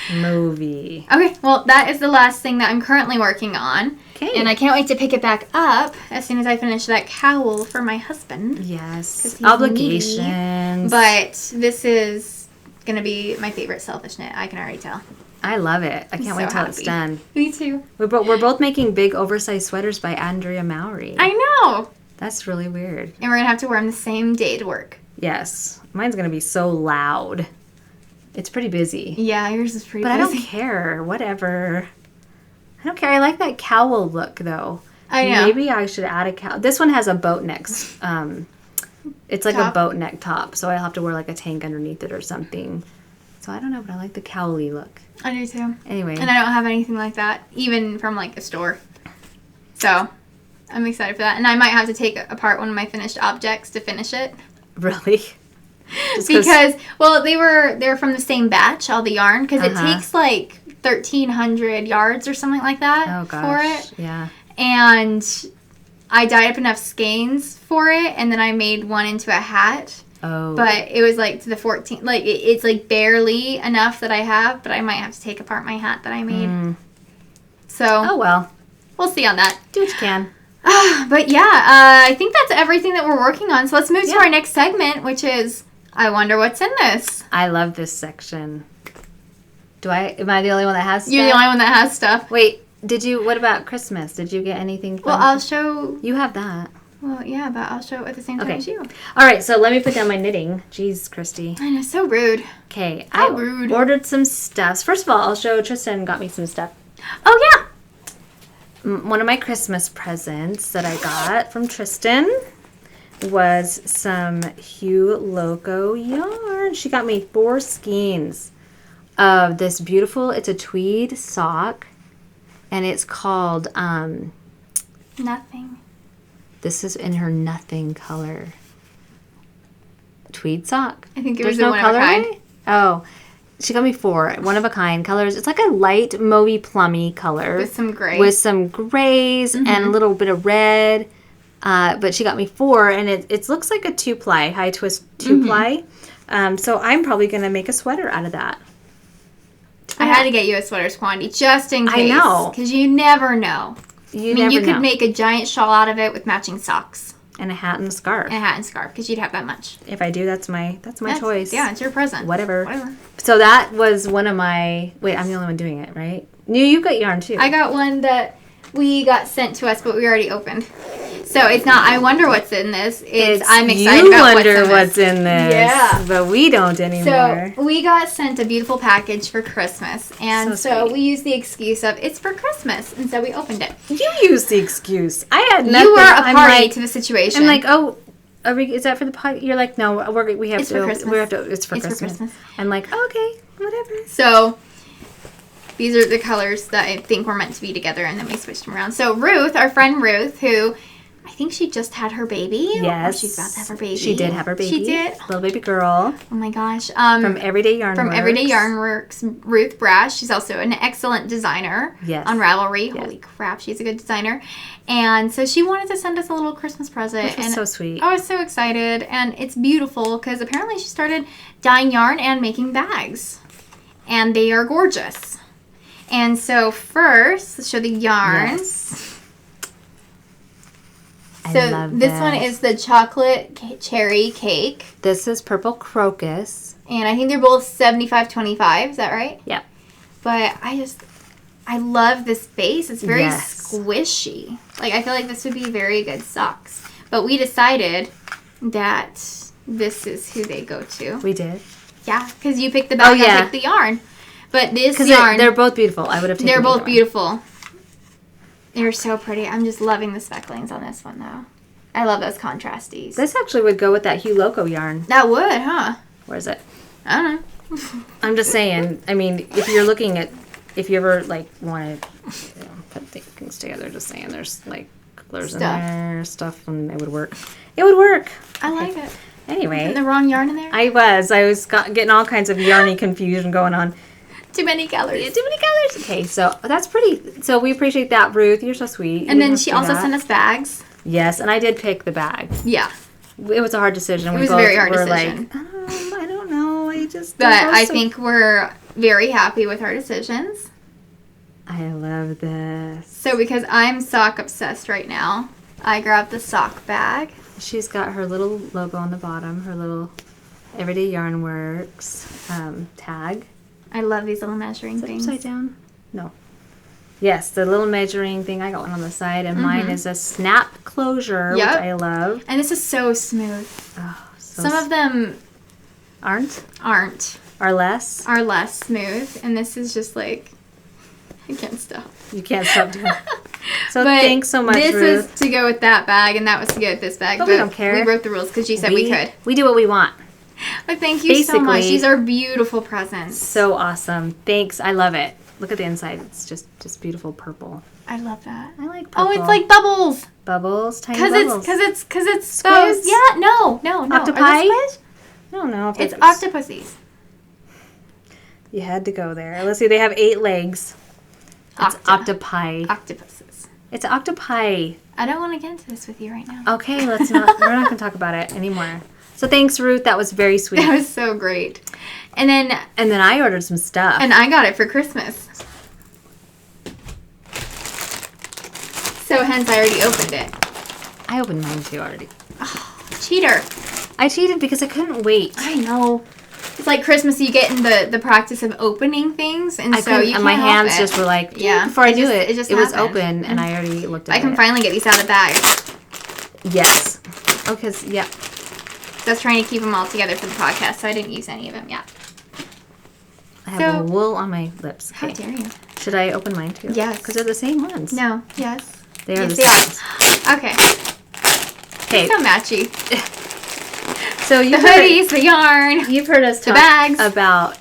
Speaker 1: Mauvey.
Speaker 2: Okay, well, that is the last thing that I'm currently working on.
Speaker 1: Okay.
Speaker 2: And I can't wait to pick it back up as soon as I finish that cowl for my husband.
Speaker 1: Yes.
Speaker 2: He's
Speaker 1: Obligations.
Speaker 2: needy. But this is going to be my favorite selfish knit. I can already tell.
Speaker 1: I love it. I can't wait till it's done.
Speaker 2: Me too.
Speaker 1: We're both making big oversized sweaters by Andrea Mowry.
Speaker 2: I know.
Speaker 1: That's really weird.
Speaker 2: And we're going to have to wear them the same day to work.
Speaker 1: Yes. Mine's going to be so loud. It's pretty busy.
Speaker 2: Yeah, yours is pretty busy.
Speaker 1: But I don't care. Whatever. I don't care. I like that cowl look, though.
Speaker 2: I know.
Speaker 1: Maybe I should add a cowl. This one has a boat neck. It's like
Speaker 2: Top?
Speaker 1: a boat neck top, so I'll have to wear like a tank underneath it or something. So I don't know, but I like the cowly look.
Speaker 2: I do too.
Speaker 1: Anyway.
Speaker 2: And I don't have anything like that, even from like a store. So I'm excited for that. And I might have to take apart one of my finished objects to finish it.
Speaker 1: Really?
Speaker 2: Because, well, they were from the same batch, all the yarn, because it takes like 1,300 yards or something like that for it.
Speaker 1: Yeah.
Speaker 2: And I dyed up enough skeins for it, and then I made one into a hat.
Speaker 1: Oh.
Speaker 2: But it was like to the 14, like it's like barely enough that I have, but I might have to take apart my hat that I made. So.
Speaker 1: Oh, well.
Speaker 2: We'll see on that.
Speaker 1: Do what you can.
Speaker 2: But yeah, I think that's everything that we're working on. So let's move to our next segment, which is I Wonder What's in This.
Speaker 1: I love this section. Am I the only one that has stuff?
Speaker 2: You're the only one that has stuff.
Speaker 1: Wait, what about Christmas? Did you get anything fun?
Speaker 2: Well, I'll show.
Speaker 1: You have that.
Speaker 2: Well, yeah, but I'll show it at the same time as you.
Speaker 1: All right, so let me put down my knitting. Jeez, Christy.
Speaker 2: I know, so rude.
Speaker 1: Okay,
Speaker 2: How rude.
Speaker 1: Ordered some stuff. First of all, I'll show Tristan got me some stuff.
Speaker 2: Oh, yeah.
Speaker 1: One of my Christmas presents that I got from Tristan was some Hue Loco yarn. She got me 4 skeins of this beautiful, it's a tweed sock, and it's called,
Speaker 2: Nothing.
Speaker 1: This is in her nothing color. Tweed sock.
Speaker 2: I think it was one of a kind.
Speaker 1: Oh, she got me 4 one-of-a-kind colors. It's like a light mauvey plummy color.
Speaker 2: With some gray.
Speaker 1: With some grays and a little bit of red. But she got me 4, and it looks like a 2-ply, high twist 2-ply. So I'm probably going to make a sweater out of that.
Speaker 2: I had to get you a sweater quantity just in case.
Speaker 1: I know.
Speaker 2: Because you never know. You could
Speaker 1: know.
Speaker 2: make a giant shawl out of it with matching socks.
Speaker 1: And a hat and a scarf.
Speaker 2: And a hat and scarf, because you'd have that much.
Speaker 1: If I do, that's my choice.
Speaker 2: Yeah, it's your present.
Speaker 1: Whatever. So that was one of my... Wait, I'm the only one doing it, right? You got yarn, too.
Speaker 2: I got one that we got sent to us, but we already opened. So it's not, I wonder what's in this. I'm excited about
Speaker 1: what's in this.
Speaker 2: Yeah.
Speaker 1: But we don't anymore.
Speaker 2: So we got sent a beautiful package for Christmas. And so
Speaker 1: sweet.
Speaker 2: we used the excuse of, it's for Christmas. And so we opened it.
Speaker 1: You used the excuse. I had nothing.
Speaker 2: You were a party to the situation.
Speaker 1: I'm like, oh, is that for the party? You're like, no, we have
Speaker 2: it's
Speaker 1: to.
Speaker 2: For Christmas.
Speaker 1: It's for Christmas. I'm like, okay, whatever.
Speaker 2: So these are the colors that I think were meant to be together, and then we switched them around. So Ruth, our friend Ruth, who I think she just had her baby.
Speaker 1: Yes.
Speaker 2: Or she's about to have her baby.
Speaker 1: She did have her baby.
Speaker 2: She did.
Speaker 1: Little baby girl.
Speaker 2: Oh my gosh.
Speaker 1: From Everyday Yarn Works.
Speaker 2: From Everyday Yarn Works, Ruth Brash. She's also an excellent designer on Ravelry.
Speaker 1: Yes.
Speaker 2: Holy crap, she's a good designer. And so she wanted to send us a little Christmas present.
Speaker 1: Which was so sweet.
Speaker 2: I was so excited. And it's beautiful because apparently she started dyeing yarn and making bags. And they are gorgeous. And so first, let's show the yarn.
Speaker 1: Yes.
Speaker 2: So this one is the chocolate cherry cake.
Speaker 1: This is purple crocus.
Speaker 2: And I think they're both 75-25. Is that right?
Speaker 1: Yep.
Speaker 2: But I love this base. It's very squishy. Like, I feel like this would be very good socks. But we decided that this is who they go to.
Speaker 1: We did?
Speaker 2: Yeah, because you picked the bag, I picked the yarn. But this yarn...
Speaker 1: They're both beautiful. I would have taken
Speaker 2: They're both beautiful. They're so pretty. I'm just loving the specklings on this one, though. I love those contrasties.
Speaker 1: This actually would go with that Hue Loco yarn.
Speaker 2: That would, huh?
Speaker 1: Where is it?
Speaker 2: I don't know.
Speaker 1: I'm just saying. I mean, if you're looking at if you ever like want to put things together, just saying there's like colors in there, stuff, and it would work. It would work.
Speaker 2: I like it.
Speaker 1: Anyway.
Speaker 2: Putting the wrong yarn in there?
Speaker 1: I was getting all kinds of yarny confusion going on.
Speaker 2: Too many colors.
Speaker 1: Yeah, too many colors. Okay, so that's pretty. So we appreciate that, Ruth. You're so sweet.
Speaker 2: And then she also sent us bags.
Speaker 1: Yes, and I did pick the bag.
Speaker 2: Yeah.
Speaker 1: It was a hard decision.
Speaker 2: It was a very hard decision.
Speaker 1: Like, I don't know.
Speaker 2: But I think we're very happy with our decisions.
Speaker 1: I love this.
Speaker 2: So because I'm sock obsessed right now, I grabbed the sock bag.
Speaker 1: She's got her little logo on the bottom, her little Everyday Yarn Works tag.
Speaker 2: I love these little measuring things.
Speaker 1: Upside down? No. Yes, the little measuring thing. I got one on the side, and mine is a snap closure, which I love.
Speaker 2: And this is so smooth.
Speaker 1: Oh, so
Speaker 2: Some of them
Speaker 1: aren't.
Speaker 2: Are
Speaker 1: less
Speaker 2: smooth, and this is just like I can't stop.
Speaker 1: You can't stop doing it. So thanks so much,
Speaker 2: Ruth.
Speaker 1: This
Speaker 2: was to go with that bag, and that was to go with this bag.
Speaker 1: But we don't care.
Speaker 2: We wrote the rules because she said we could.
Speaker 1: We do what we want.
Speaker 2: But thank you so much. These are beautiful presents.
Speaker 1: So awesome. Thanks. I love it. Look at the inside. It's just beautiful purple.
Speaker 2: I love that.
Speaker 1: I like purple.
Speaker 2: Oh, it's like bubbles.
Speaker 1: Bubbles, tiny bubbles.
Speaker 2: Because it's
Speaker 1: squids.
Speaker 2: Yeah, no.
Speaker 1: Octopi?
Speaker 2: Are they squids?
Speaker 1: I don't know.
Speaker 2: It's octopuses.
Speaker 1: You had to go there. Let's see. They have 8 legs. It's octopi.
Speaker 2: Octopuses.
Speaker 1: It's octopi.
Speaker 2: I don't want to get into this with you right now.
Speaker 1: Okay, let's not. We're not going to talk about it anymore. So thanks, Ruth. That was very sweet.
Speaker 2: That was so great. And then
Speaker 1: I ordered some stuff.
Speaker 2: And I got it for Christmas. So hence I already opened it.
Speaker 1: I opened mine too already.
Speaker 2: Oh, cheater.
Speaker 1: I cheated because I couldn't wait.
Speaker 2: I know. It's like Christmas, you get in the practice of opening things, and so you can't
Speaker 1: my hands
Speaker 2: help it.
Speaker 1: just were like, before I knew it, it was open, and I already looked at it.
Speaker 2: I can finally get these out of the bag.
Speaker 1: Yes. Oh, because,
Speaker 2: So I was trying to keep them all together for the podcast, so I didn't use any of them yet.
Speaker 1: I have a wool on my lips.
Speaker 2: How dare you?
Speaker 1: Should I open mine too?
Speaker 2: Yes.
Speaker 1: Because they're the same ones.
Speaker 2: No. Yes.
Speaker 1: They are the
Speaker 2: same. Okay.
Speaker 1: Okay.
Speaker 2: So matchy.
Speaker 1: So
Speaker 2: the hoodies, the yarn.
Speaker 1: You've heard us talk
Speaker 2: bags.
Speaker 1: about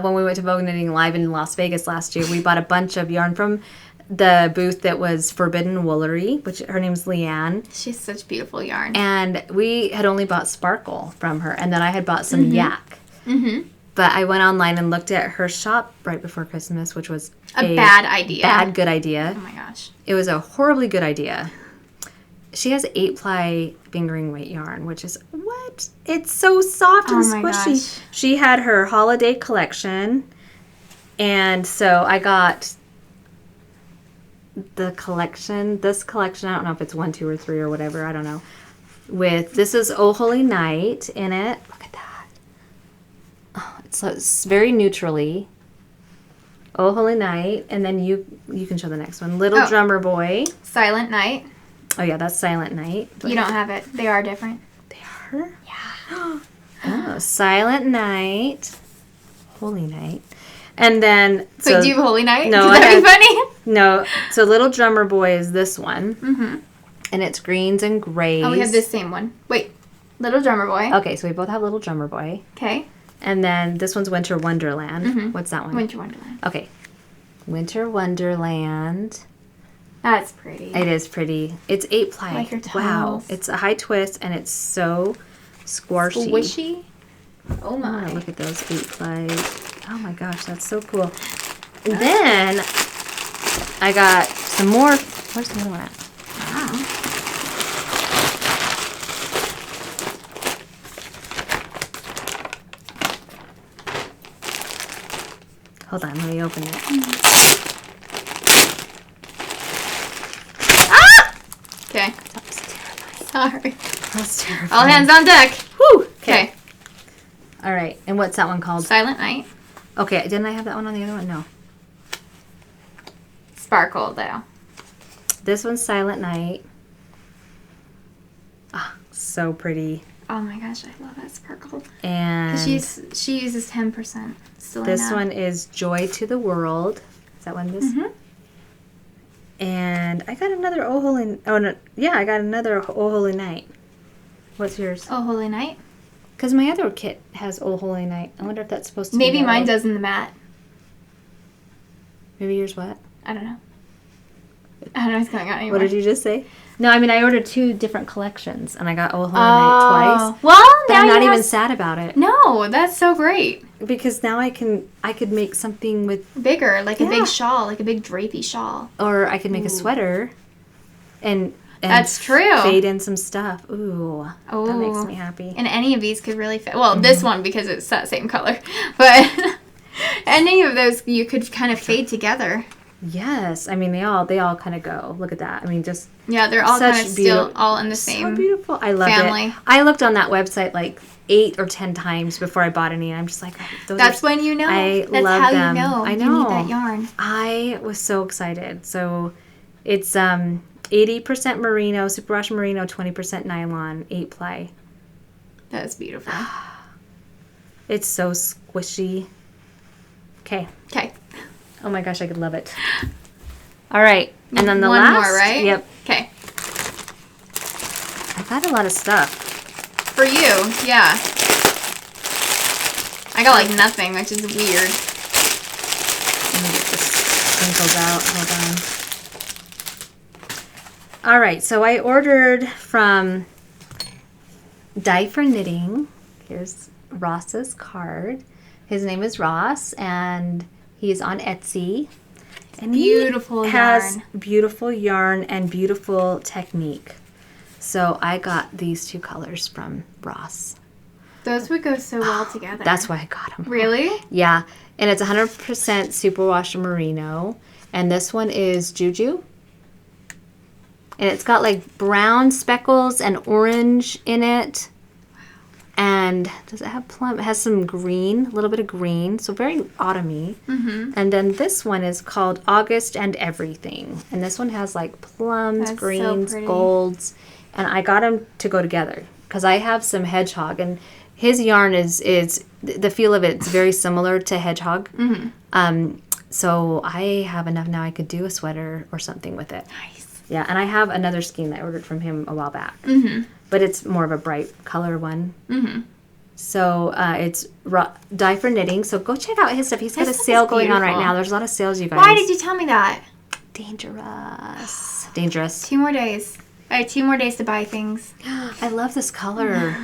Speaker 1: when we went to Vogue Knitting Live in Las Vegas last year. We bought a bunch of yarn from the booth that was Forbidden Woolery, which her name's Leanne.
Speaker 2: She's such beautiful yarn.
Speaker 1: And we had only bought Sparkle from her, and then I had bought some Yak.
Speaker 2: Mm-hmm.
Speaker 1: But I went online and looked at her shop right before Christmas, which was
Speaker 2: a bad idea.
Speaker 1: Bad good idea.
Speaker 2: Oh my gosh.
Speaker 1: It was a horribly good idea. She has 8-ply fingering weight yarn, which is what? It's so soft and squishy.
Speaker 2: Gosh.
Speaker 1: She had her holiday collection, and so I got the collection. This collection, I don't know if it's 1, 2, or 3 or whatever. I don't know. This is Oh Holy Night in it. Look at that. Oh, it's very neutrally. Oh Holy Night, and then you can show the next one. Little Drummer Boy.
Speaker 2: Silent Night.
Speaker 1: Oh yeah, that's Silent Night.
Speaker 2: You don't have it. They are different.
Speaker 1: They are?
Speaker 2: Yeah.
Speaker 1: Oh, Silent Night. Holy Night. And then...
Speaker 2: So do you have Holy Night?
Speaker 1: No,
Speaker 2: Would that be funny?
Speaker 1: No. So Little Drummer Boy is this one.
Speaker 2: Mm-hmm.
Speaker 1: And it's greens and grays.
Speaker 2: Oh, we have this same one. Wait. Little Drummer Boy.
Speaker 1: Okay, so we both have Little Drummer Boy.
Speaker 2: Okay.
Speaker 1: And then this one's Winter Wonderland. Mm-hmm. What's that one?
Speaker 2: Winter Wonderland.
Speaker 1: Okay. Winter Wonderland.
Speaker 2: That's pretty.
Speaker 1: It is pretty. It's 8-ply.
Speaker 2: Like your toes.
Speaker 1: Wow. It's a high twist, and it's so squishy.
Speaker 2: Squishy? Oh my.
Speaker 1: Oh, look at those 8-ply. Oh my gosh, that's so cool. And then I got some more. Where's the other one at?
Speaker 2: Wow.
Speaker 1: Hold on, let me open it.
Speaker 2: Ah! Okay.
Speaker 1: That was terrifying.
Speaker 2: Sorry.
Speaker 1: That's terrifying.
Speaker 2: All hands on deck.
Speaker 1: Whew.
Speaker 2: Okay.
Speaker 1: All right. And what's that one called?
Speaker 2: Silent Night.
Speaker 1: Okay. Didn't I have that one on the other one? No.
Speaker 2: Sparkle, though.
Speaker 1: This one's Silent Night. Ah, so pretty.
Speaker 2: Oh my gosh, I love that sparkle.
Speaker 1: And
Speaker 2: she uses 10% still.
Speaker 1: This one is Joy to the World. Is that one? This.
Speaker 2: Mm-hmm.
Speaker 1: And I got another Oh Holy. Oh no, yeah, I got another Oh Holy Night. What's yours?
Speaker 2: Oh Holy Night.
Speaker 1: Because my other kit has Oh Holy Night. I wonder if that's supposed to.
Speaker 2: Maybe
Speaker 1: be
Speaker 2: mine does in the mat.
Speaker 1: Maybe yours what?
Speaker 2: I don't know. I don't know what's going on anymore.
Speaker 1: What did you just say? No, I mean, I ordered 2 different collections, and I got Oh Holy Night twice.
Speaker 2: Well,
Speaker 1: but
Speaker 2: now
Speaker 1: I'm not
Speaker 2: you
Speaker 1: even sad about it.
Speaker 2: No, that's so great.
Speaker 1: Because now I could make something with...
Speaker 2: Bigger, like a big shawl, like a big drapey shawl.
Speaker 1: Or I could make a sweater and
Speaker 2: that's true.
Speaker 1: Fade in some stuff. Ooh, that makes me happy.
Speaker 2: And any of these could really fit. Well, this one because it's that same color. But any of those you could kind of fade together.
Speaker 1: Yes, I mean they all kind of go. Look at that. I mean, just
Speaker 2: they're all kind of still all in the same.
Speaker 1: So beautiful. I love it. I looked on that website like 8 or 10 times before I bought any, and I'm just like,
Speaker 2: that's when you know. That's
Speaker 1: love
Speaker 2: how
Speaker 1: them.
Speaker 2: you know.
Speaker 1: I know.
Speaker 2: You need that yarn.
Speaker 1: I was so excited. So it's 80% merino, superwash merino, 20% nylon, 8 ply.
Speaker 2: That's beautiful.
Speaker 1: It's so squishy. Okay. Oh my gosh, I could love it. All right. And then the last.
Speaker 2: One more, right?
Speaker 1: Yep.
Speaker 2: Okay.
Speaker 1: I've got a lot of stuff.
Speaker 2: For you, yeah. I got like nothing, which is weird.
Speaker 1: Let me get this sprinkles out. Hold on. All right. So I ordered from Dye for Knitting. Here's Ross's card. His name is Ross, and he's on Etsy. And
Speaker 2: beautiful
Speaker 1: he has beautiful yarn and beautiful technique. So I got these 2 colors from Ross.
Speaker 2: Those would go so well together.
Speaker 1: That's why I got them.
Speaker 2: Really?
Speaker 1: Yeah. And it's 100% superwash merino. And this one is Juju. And it's got like brown speckles and orange in it. And does it have plum? It has some green, a little bit of green, so very autumny. Mm-hmm. And then this one is called August and Everything. And this one has like plums, greens, golds. And I got them to go together because I have some hedgehog. And his yarn is the feel of it's very similar to hedgehog. Mm-hmm. So I have enough now I could do a sweater or something with it.
Speaker 2: Nice.
Speaker 1: Yeah, and I have another skein that I ordered from him a while back. Mm-hmm. But it's more of a bright color one. Mm-hmm. So it's Dye for Knitting. So go check out his stuff. He's got a sale going on right now. There's a lot of sales, you guys.
Speaker 2: Why did you tell me that?
Speaker 1: Dangerous.
Speaker 2: 2 more days. I have 2 more days to buy things.
Speaker 1: I love this color.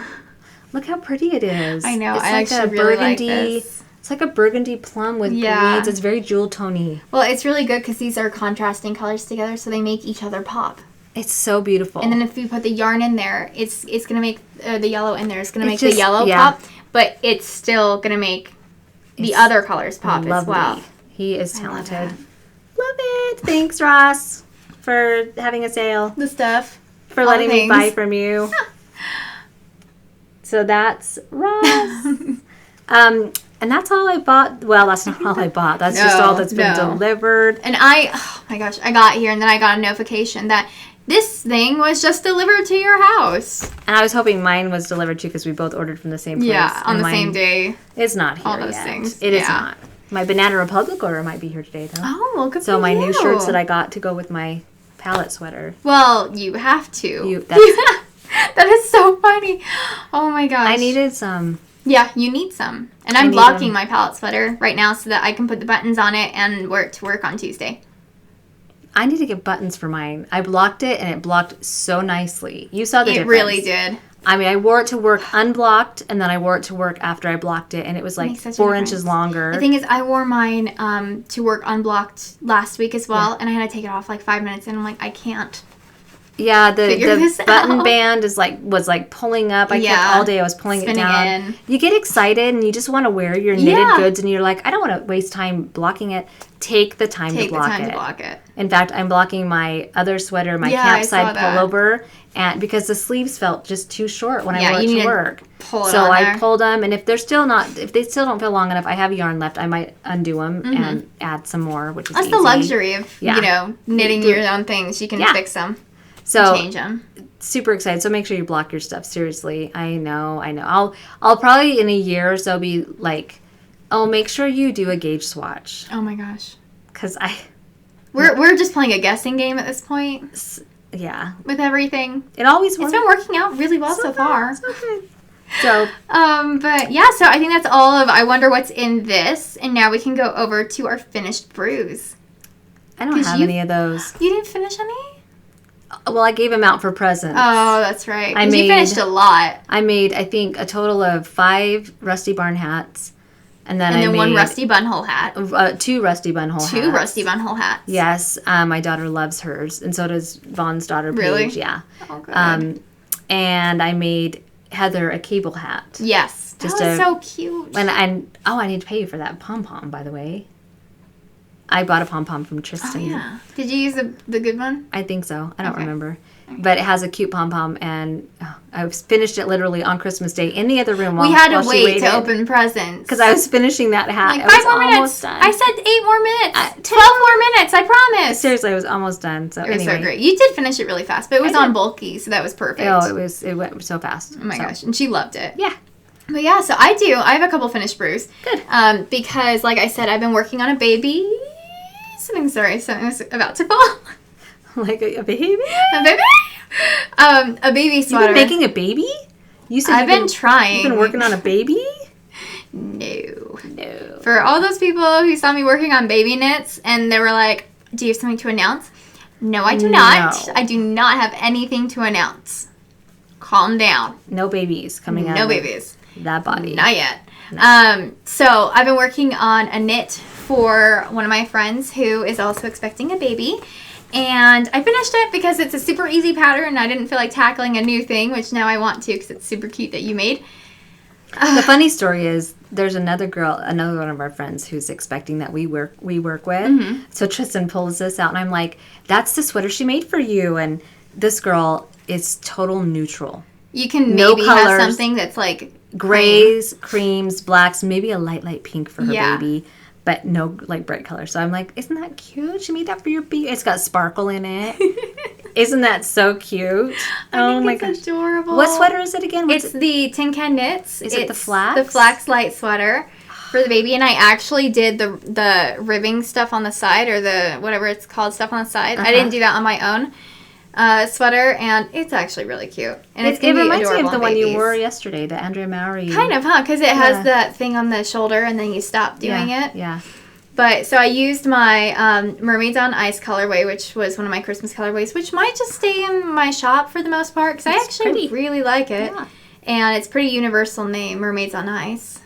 Speaker 1: Look how pretty it is.
Speaker 2: I know.
Speaker 1: It's
Speaker 2: I
Speaker 1: like
Speaker 2: actually
Speaker 1: a
Speaker 2: really
Speaker 1: burgundy.
Speaker 2: like this.
Speaker 1: It's like a burgundy plum with greens. It's very jewel tony.
Speaker 2: Well, it's really good because these are contrasting colors together, so they make each other pop.
Speaker 1: It's so beautiful.
Speaker 2: And then if you put the yarn in there, it's going to make the yellow in there. It's going to make the yellow pop, but it's still going to make the other colors pop as well.
Speaker 1: He is talented. Love it. Thanks, Ross, for having a sale.
Speaker 2: The stuff.
Speaker 1: For letting me buy from you. So that's Ross. And that's all I bought. Well, that's not all I bought. That's just all that's been delivered.
Speaker 2: And oh my gosh, I got here and then I got a notification that this thing was just delivered to your house.
Speaker 1: And I was hoping mine was delivered too because we both ordered from the same place.
Speaker 2: Yeah, on the same day.
Speaker 1: It's not here
Speaker 2: all those
Speaker 1: yet.
Speaker 2: Things.
Speaker 1: It is not. My Banana Republic order might be here today though.
Speaker 2: Oh, well, good for
Speaker 1: So my
Speaker 2: you.
Speaker 1: new shirts that I got to go with my palette sweater.
Speaker 2: Well, you have to.
Speaker 1: That
Speaker 2: is so funny. Oh my gosh.
Speaker 1: I needed some.
Speaker 2: Yeah, you need some. And I'm blocking my palette sweater right now so that I can put the buttons on it and wear it to work on Tuesday.
Speaker 1: I need to get buttons for mine. I blocked it and it blocked so nicely. You saw the difference.
Speaker 2: It really did.
Speaker 1: I mean, I wore it to work unblocked and then I wore it to work after I blocked it and it was like 4 inches longer.
Speaker 2: The thing is, I wore mine to work unblocked last week as well and I had to take it off like 5 minutes and I'm like, I can't.
Speaker 1: Yeah, the button band was pulling up. I kept all day. I was pulling it down. You get excited and you just want to wear your knitted goods and you're like, I don't want to waste time blocking it. Take the time to block it. In fact, I'm blocking my other sweater, my campsite pullover, and because the sleeves felt just too short when I wore it to work. So I pulled them, and if they still don't feel long enough, I have yarn left. I might undo them and add some more, which is
Speaker 2: That's
Speaker 1: easy.
Speaker 2: the luxury of knitting your own things. You can fix them.
Speaker 1: So
Speaker 2: change them.
Speaker 1: Super excited. So make sure you block your stuff. Seriously, I know. I'll probably in a year or so be like, oh, make sure you do a gauge swatch.
Speaker 2: Oh my gosh.
Speaker 1: Because
Speaker 2: we're just playing a guessing game at this point.
Speaker 1: Yeah.
Speaker 2: With everything.
Speaker 1: It always works.
Speaker 2: It's been working out really well so far.
Speaker 1: So good. So
Speaker 2: but yeah, so I think that's all of I wonder what's in this, and now we can go over to our finished brews.
Speaker 1: I don't have any of those.
Speaker 2: You didn't finish any?
Speaker 1: Well, I gave them out for presents.
Speaker 2: Oh, that's right. You finished a lot.
Speaker 1: I made, I think, a total of 5 Rusty Barn hats. And then I made
Speaker 2: 1 Rusty Bunhole hat.
Speaker 1: 2 Rusty Bunhole hats.
Speaker 2: 2 Rusty Bunhole hats.
Speaker 1: Yes. My daughter loves hers. And so does Vaughn's daughter, Paige.
Speaker 2: Really?
Speaker 1: Yeah.
Speaker 2: Oh, good.
Speaker 1: And I made Heather a cable hat.
Speaker 2: Yes. That was so cute.
Speaker 1: I need to pay you for that pom-pom, by the way. I bought a pom-pom from Tristan.
Speaker 2: Oh, yeah. Did you use the good one?
Speaker 1: I think so. I don't remember. Okay. But it has a cute pom-pom, and I finished it literally on Christmas Day in the other room while
Speaker 2: we had to wait to open presents.
Speaker 1: Because I was finishing that hat.
Speaker 2: Like, 5 more minutes. Done. I said 8 more minutes. 12 more minutes. I promise.
Speaker 1: Seriously, I was almost done. So
Speaker 2: it was so great. You did finish it really fast, but it was on bulky, so that was perfect.
Speaker 1: Oh, it went so fast.
Speaker 2: Oh my gosh. And she loved it.
Speaker 1: Yeah.
Speaker 2: But yeah, so I have a couple finished brews.
Speaker 1: Good.
Speaker 2: Because, like I said, I've been working on a baby. Something was about to fall.
Speaker 1: Like a baby?
Speaker 2: A baby? A baby sweater.
Speaker 1: You've been making a baby? You said
Speaker 2: I've been trying.
Speaker 1: You've been working on a baby?
Speaker 2: No.
Speaker 1: No.
Speaker 2: For all those people who saw me working on baby knits and they were like, do you have something to announce? No, I do not. I do not have anything to announce. Calm down.
Speaker 1: No babies coming out.
Speaker 2: No babies.
Speaker 1: That body.
Speaker 2: Not yet. No. So I've been working on a knit for one of my friends who is also expecting a baby. And I finished it because it's a super easy pattern and I didn't feel like tackling a new thing, which now I want to because it's super cute that you made.
Speaker 1: The funny story is there's another one of our friends who's expecting that we work with. Mm-hmm. So Tristan pulls this out and I'm like, that's the sweater she made for you. And this girl is total neutral.
Speaker 2: You can maybe have something that's like
Speaker 1: grays, creams, blacks, maybe a light pink for her baby. But no, like, bright color. So I'm like, isn't that cute? She made that for your baby. It's got sparkle in it. Isn't that so cute?
Speaker 2: Oh my gosh. Adorable.
Speaker 1: What sweater is it again?
Speaker 2: It's the Tin Can Knits.
Speaker 1: Is it the flax?
Speaker 2: The flax light sweater for the baby. And I actually did the ribbing stuff on the side, or the whatever it's called stuff on the side. I didn't do that on my own sweater, and it's actually really cute. And it
Speaker 1: reminds me of the one you wore yesterday, the Andrea Mowry.
Speaker 2: Kind of, huh? Because it has that thing on the shoulder, and then you stop doing it.
Speaker 1: Yeah.
Speaker 2: But, so I used my Mermaids on Ice colorway, which was one of my Christmas colorways, which might just stay in my shop for the most part, because I actually really like it. Yeah. And it's pretty universal name, Mermaids on Ice.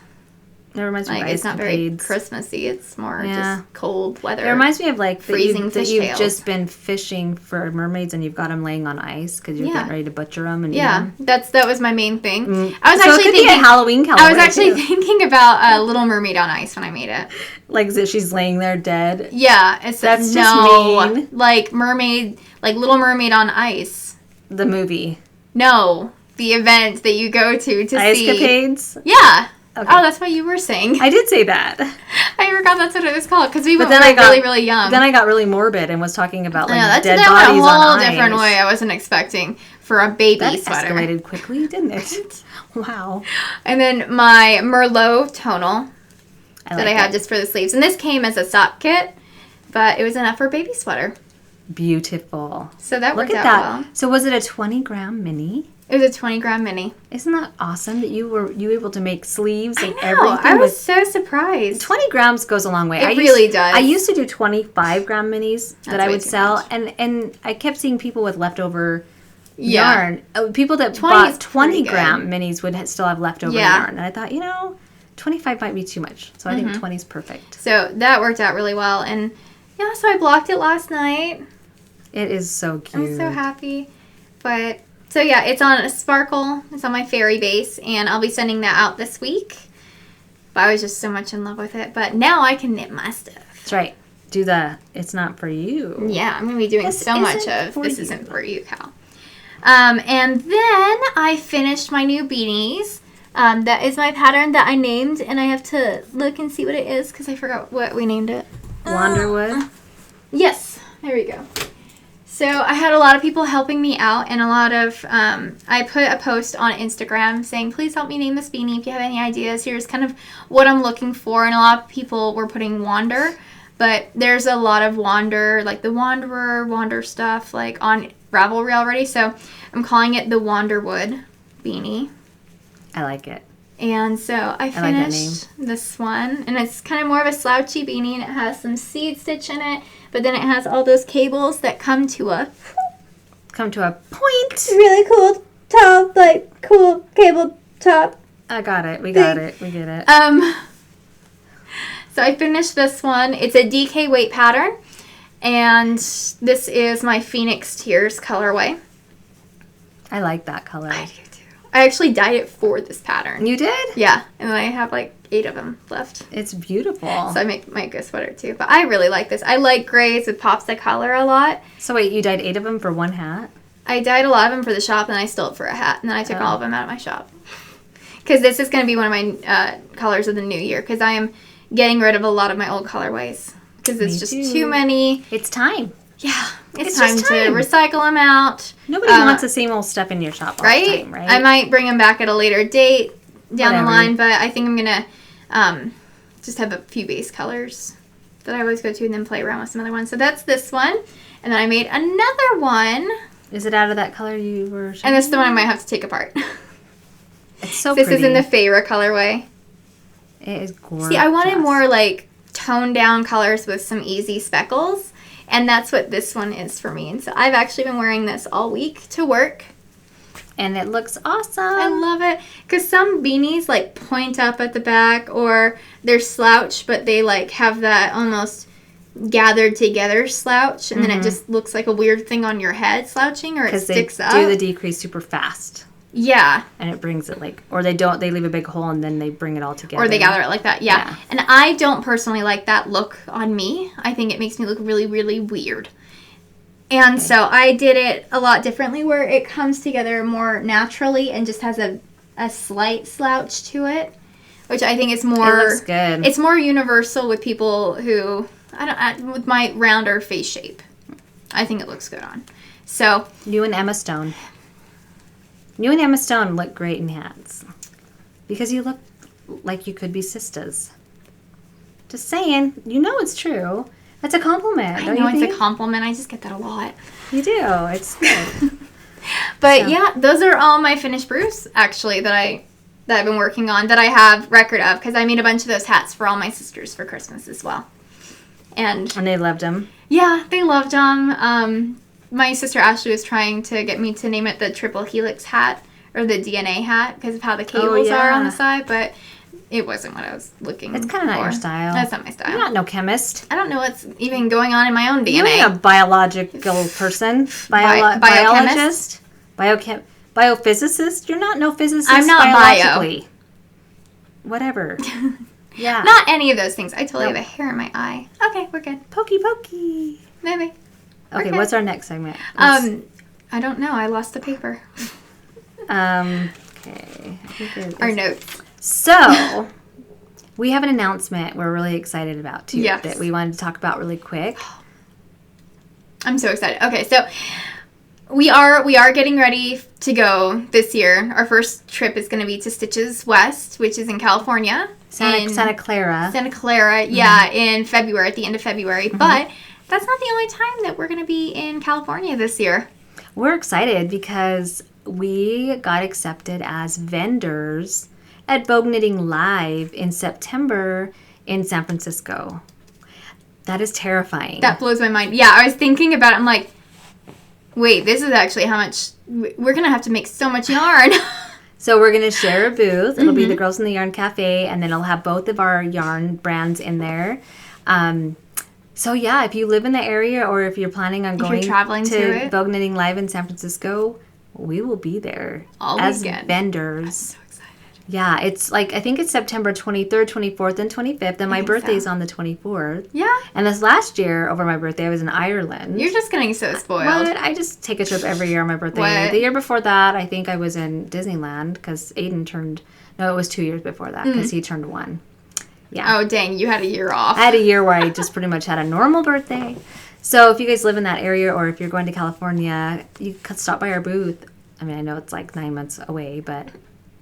Speaker 1: It reminds me of
Speaker 2: it's not very Christmassy. It's more just cold weather.
Speaker 1: It reminds me of like
Speaker 2: freezing
Speaker 1: that you've just been fishing for mermaids and you've got them laying on ice because you're getting ready to butcher them and eat them.
Speaker 2: that was my main thing.
Speaker 1: I was actually thinking a Halloween colorway.
Speaker 2: I was actually thinking about Little Mermaid on Ice when I made it.
Speaker 1: Like she's laying there dead.
Speaker 2: Yeah, that's
Speaker 1: just mean.
Speaker 2: Like mermaid, like Little Mermaid on Ice.
Speaker 1: The movie.
Speaker 2: No, the event that you go to see.
Speaker 1: Ice-capades?
Speaker 2: Yeah. Okay. Oh, that's what you were saying.
Speaker 1: I did say that.
Speaker 2: I forgot that's what it was called because we were really, really young.
Speaker 1: Then I got really morbid and was talking about like dead
Speaker 2: bodies
Speaker 1: on ice.
Speaker 2: That went a whole different way. I wasn't expecting for a baby sweater.
Speaker 1: That escalated quickly, didn't it? Wow.
Speaker 2: And then my Merlot tonal that I had just for the sleeves, and this came as a sock kit, but it was enough for a baby sweater.
Speaker 1: Beautiful.
Speaker 2: So that worked out well.
Speaker 1: So was it a 20-gram mini?
Speaker 2: It was a 20-gram mini.
Speaker 1: Isn't that awesome that you were able to make sleeves and everything?
Speaker 2: I was so surprised.
Speaker 1: 20 grams goes a long way.
Speaker 2: It really does.
Speaker 1: I used to do 25-gram minis that I would sell, and I kept seeing people with leftover yarn. People that bought 20-gram minis would still have leftover yarn. And I thought, 25 might be too much. So I think 20 is perfect.
Speaker 2: So that worked out really well. And so I blocked it last night.
Speaker 1: It is so cute.
Speaker 2: I'm so happy. But... So, it's on a sparkle. It's on my fairy base, and I'll be sending that out this week. But I was just so much in love with it. But now I can knit my stuff.
Speaker 1: That's right. It's not for you.
Speaker 2: Yeah, I'm going to be doing so much of this isn't for you, Cal. And then I finished my new beanies. That is my pattern that I named, and I have to look and see what it is because I forgot what we named it.
Speaker 1: Wanderwood?
Speaker 2: Yes, there we go. So I had a lot of people helping me out, and a lot of, I put a post on Instagram saying, please help me name this beanie if you have any ideas. Here's kind of what I'm looking for, and a lot of people were putting Wander, but there's a lot of Wander, like the Wander stuff, like on Ravelry already, so I'm calling it the Wanderwood beanie.
Speaker 1: I like it.
Speaker 2: And so I finished this one, and it's kind of more of a slouchy beanie, and it has some seed stitch in it, But then it has all those cables that come to a
Speaker 1: point.
Speaker 2: Really cool top, like cool cable top.
Speaker 1: I got it. We got it. We get it.
Speaker 2: So I finished this one. It's a DK weight pattern. And this is my Phoenix Tears colorway. I
Speaker 1: like that color.
Speaker 2: I do too. I actually dyed it for this pattern.
Speaker 1: You did?
Speaker 2: Yeah. And then I have like 8 of them left.
Speaker 1: It's beautiful.
Speaker 2: So I make a sweater too. But I really like this. I like grays with pops of color a lot.
Speaker 1: So wait, you dyed 8 of them for one hat?
Speaker 2: I dyed a lot of them for the shop and I stole it for a hat. And then I took all of them out of my shop. Because this is going to be one of my colors of the new year. Because I am getting rid of a lot of my old colorways. Because it's just too many.
Speaker 1: It's time.
Speaker 2: Yeah. It's time to recycle them out.
Speaker 1: Nobody wants the same old stuff in your shop all the time, right?
Speaker 2: I might bring them back at a later date down the line. But I think I'm going to just have a few base colors that I always go to and then play around with some other ones. So that's this one. And then I made another one.
Speaker 1: Is it out of that color you were showing?
Speaker 2: And this is the one I might have to take apart.
Speaker 1: It's so
Speaker 2: pretty. This is in the Favorite colorway.
Speaker 1: It is gorgeous.
Speaker 2: See, I wanted more like toned down colors with some easy speckles. And that's what this one is for me. And so I've actually been wearing this all week to work.
Speaker 1: And it looks awesome.
Speaker 2: I love it. Because some beanies like point up at the back or they're slouch, but they like have that almost gathered together slouch. And then it just looks like a weird thing on your head slouching or it sticks up.
Speaker 1: Because they do the decrease super fast.
Speaker 2: Yeah.
Speaker 1: And it brings it like, or they don't, they leave a big hole and then they bring it all together.
Speaker 2: Or they gather it like that, yeah. And I don't personally like that look on me. I think it makes me look really, really weird. And so I did it a lot differently where it comes together more naturally and just has a slight slouch to it, which I think is more... It
Speaker 1: looks good.
Speaker 2: It's more universal with people who, with my rounder face shape. I think it looks good on. So...
Speaker 1: You and Emma Stone. You and Emma Stone look great in hats. Because you look like you could be sisters. Just saying. You know it's true. That's a compliment, don't you think?
Speaker 2: It's a compliment. I just get that a lot.
Speaker 1: You do. It's good.
Speaker 2: But yeah, those are all my finished brews, actually, that I've been working on, that I have record of. Because I made a bunch of those hats for all my sisters for Christmas as well. And
Speaker 1: they loved them?
Speaker 2: Yeah, they loved them. My sister Ashley was trying to get me to name it the Triple Helix hat or the DNA hat because of how the cables are on the side, but it wasn't what I was looking for.
Speaker 1: It's kind of not your style.
Speaker 2: That's not my style.
Speaker 1: You're not no chemist.
Speaker 2: I don't know what's even going on in my own DNA.
Speaker 1: You ain't a biological person. Biologist? Biophysicist? You're not no physicist.
Speaker 2: I'm not
Speaker 1: biologically. Whatever. Yeah.
Speaker 2: Not any of those things. I totally have a hair in my eye. Okay, we're good.
Speaker 1: Pokey pokey.
Speaker 2: Maybe.
Speaker 1: Okay, what's our next segment?
Speaker 2: I don't know. I lost the paper.
Speaker 1: Okay.
Speaker 2: Our notes.
Speaker 1: So, we have an announcement we're really excited about, too,
Speaker 2: yes.
Speaker 1: that we wanted to talk about really quick.
Speaker 2: I'm so excited. Okay, so we are getting ready to go this year. Our first trip is going to be to Stitches West, which is in California.
Speaker 1: Santa Clara.
Speaker 2: Santa Clara, yeah, in February, at the end of February. Mm-hmm. But that's not the only time that we're going to be in California this year.
Speaker 1: We're excited because we got accepted as vendors at Vogue Knitting Live in September in San Francisco. That is terrifying.
Speaker 2: That blows my mind. Yeah, I was thinking about it. I'm like, wait, this is actually how much... We're going to have to make so much yarn.
Speaker 1: So we're going to share a booth. It'll be the Girls in the Yarn Cafe, and then it'll have both of our yarn brands in there. So yeah, if you live in the area or if you're planning on going to Vogue Knitting Live in San Francisco, we will be there as vendors. I'm so excited. Yeah, it's like, I think it's September 23rd, 24th, and 25th, and my birthday is on the 24th.
Speaker 2: Yeah. And
Speaker 1: this last year, over my birthday, I was in Ireland.
Speaker 2: You're just getting so spoiled.
Speaker 1: What? I just take a trip every year on my birthday. What? The year before that, I think I was in Disneyland because Aiden turned... No, it was 2 years before that because he turned 1. Yeah.
Speaker 2: Oh, dang. You had a year off.
Speaker 1: I had a year where I just pretty much had a normal birthday. So if you guys live in that area or if you're going to California, you could stop by our booth. I mean, I know it's like 9 months away, but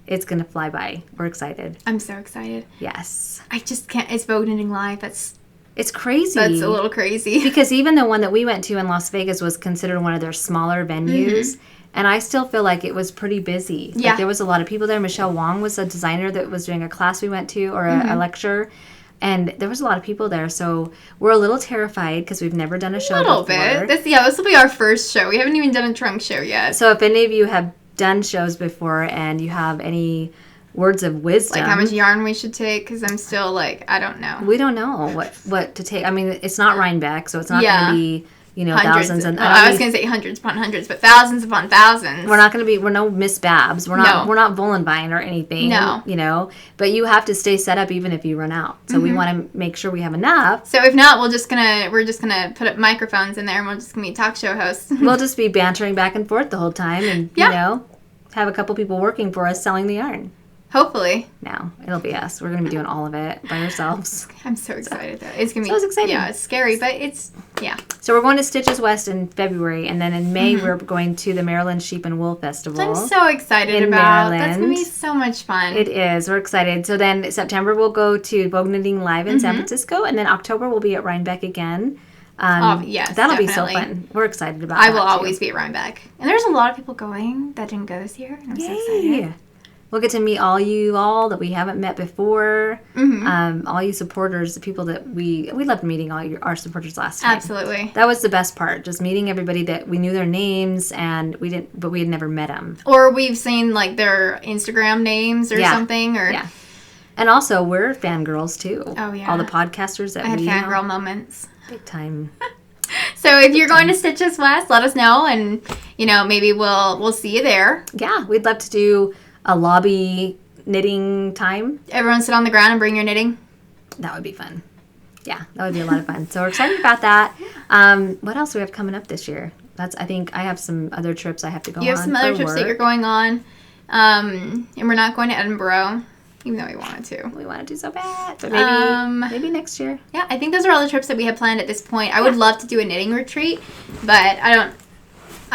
Speaker 1: it's going to fly by. We're excited.
Speaker 2: I'm so excited.
Speaker 1: Yes.
Speaker 2: I just can't. It's Vogue Knitting Live.
Speaker 1: It's crazy.
Speaker 2: That's a little crazy.
Speaker 1: Because even the one that we went to in Las Vegas was considered one of their smaller venues. Mm-hmm. And I still feel like it was pretty busy. Yeah. Like there was a lot of people there. Michelle Wong was a designer that was doing a class we went to or a lecture. And there was a lot of people there, so we're a little terrified because we've never done a show
Speaker 2: little
Speaker 1: before.
Speaker 2: bit. This will be our first show. We haven't even done a trunk show yet.
Speaker 1: So if any of you have done shows before and you have any words of wisdom,
Speaker 2: like how much yarn we should take, because I'm still like, I don't know.
Speaker 1: We don't know what to take. I mean, it's not Rhinebeck, so it's not going to be,
Speaker 2: hundreds,
Speaker 1: thousands. And
Speaker 2: I was going to say hundreds upon hundreds, but thousands upon thousands.
Speaker 1: We're no Miss Babs. We're not Vollenbein or anything.
Speaker 2: No.
Speaker 1: But you have to stay set up even if you run out. So we want to make sure we have enough.
Speaker 2: So if not, we're just gonna put up microphones in there and we're just going to be talk show hosts.
Speaker 1: We'll just be bantering back and forth the whole time and, have a couple people working for us selling the yarn.
Speaker 2: Hopefully.
Speaker 1: No, it'll be us. We're going to be doing all of it by ourselves.
Speaker 2: I'm so excited, though. It's going to be...
Speaker 1: So exciting.
Speaker 2: Yeah, it's scary, but it's... Yeah.
Speaker 1: So we're going to Stitches West in February, and then in May we're going to the Maryland Sheep and Wool Festival.
Speaker 2: I'm so excited about. Maryland. That's going to be so much fun.
Speaker 1: It is. We're excited. So then September we'll go to Vogue Knitting Live in San Francisco, and then October we'll be at Rhinebeck again.
Speaker 2: Yes,
Speaker 1: that'll
Speaker 2: definitely.
Speaker 1: be so fun. We're excited about
Speaker 2: I will always be at Rhinebeck. And there's a lot of people going that didn't go this year, and I'm so excited.
Speaker 1: We'll get to meet all that we haven't met before. All you supporters, the people that we loved meeting our supporters last time.
Speaker 2: Absolutely.
Speaker 1: That was the best part, just meeting everybody that we knew their names and we had never met them.
Speaker 2: Or we've seen like their Instagram names or something.
Speaker 1: Yeah. And also, we're fangirls too.
Speaker 2: Oh, yeah.
Speaker 1: All the podcasters that
Speaker 2: I had fangirl moments.
Speaker 1: Big time.
Speaker 2: So if you're going to Stitches West, let us know, and maybe we'll see you there.
Speaker 1: Yeah, we'd love to do a lobby knitting time.
Speaker 2: Everyone sit on the ground and bring your knitting.
Speaker 1: That would be fun. Yeah, that would be a lot of fun. So we're excited about that. What else do we have coming up this year? I think I have some other trips I have to go on.
Speaker 2: You have some other trips that you're going on. And we're not going to Edinburgh, even though we wanted to.
Speaker 1: We want to so bad. But maybe next year.
Speaker 2: Yeah, I think those are all the trips that we have planned at this point. I would love to do a knitting retreat, but I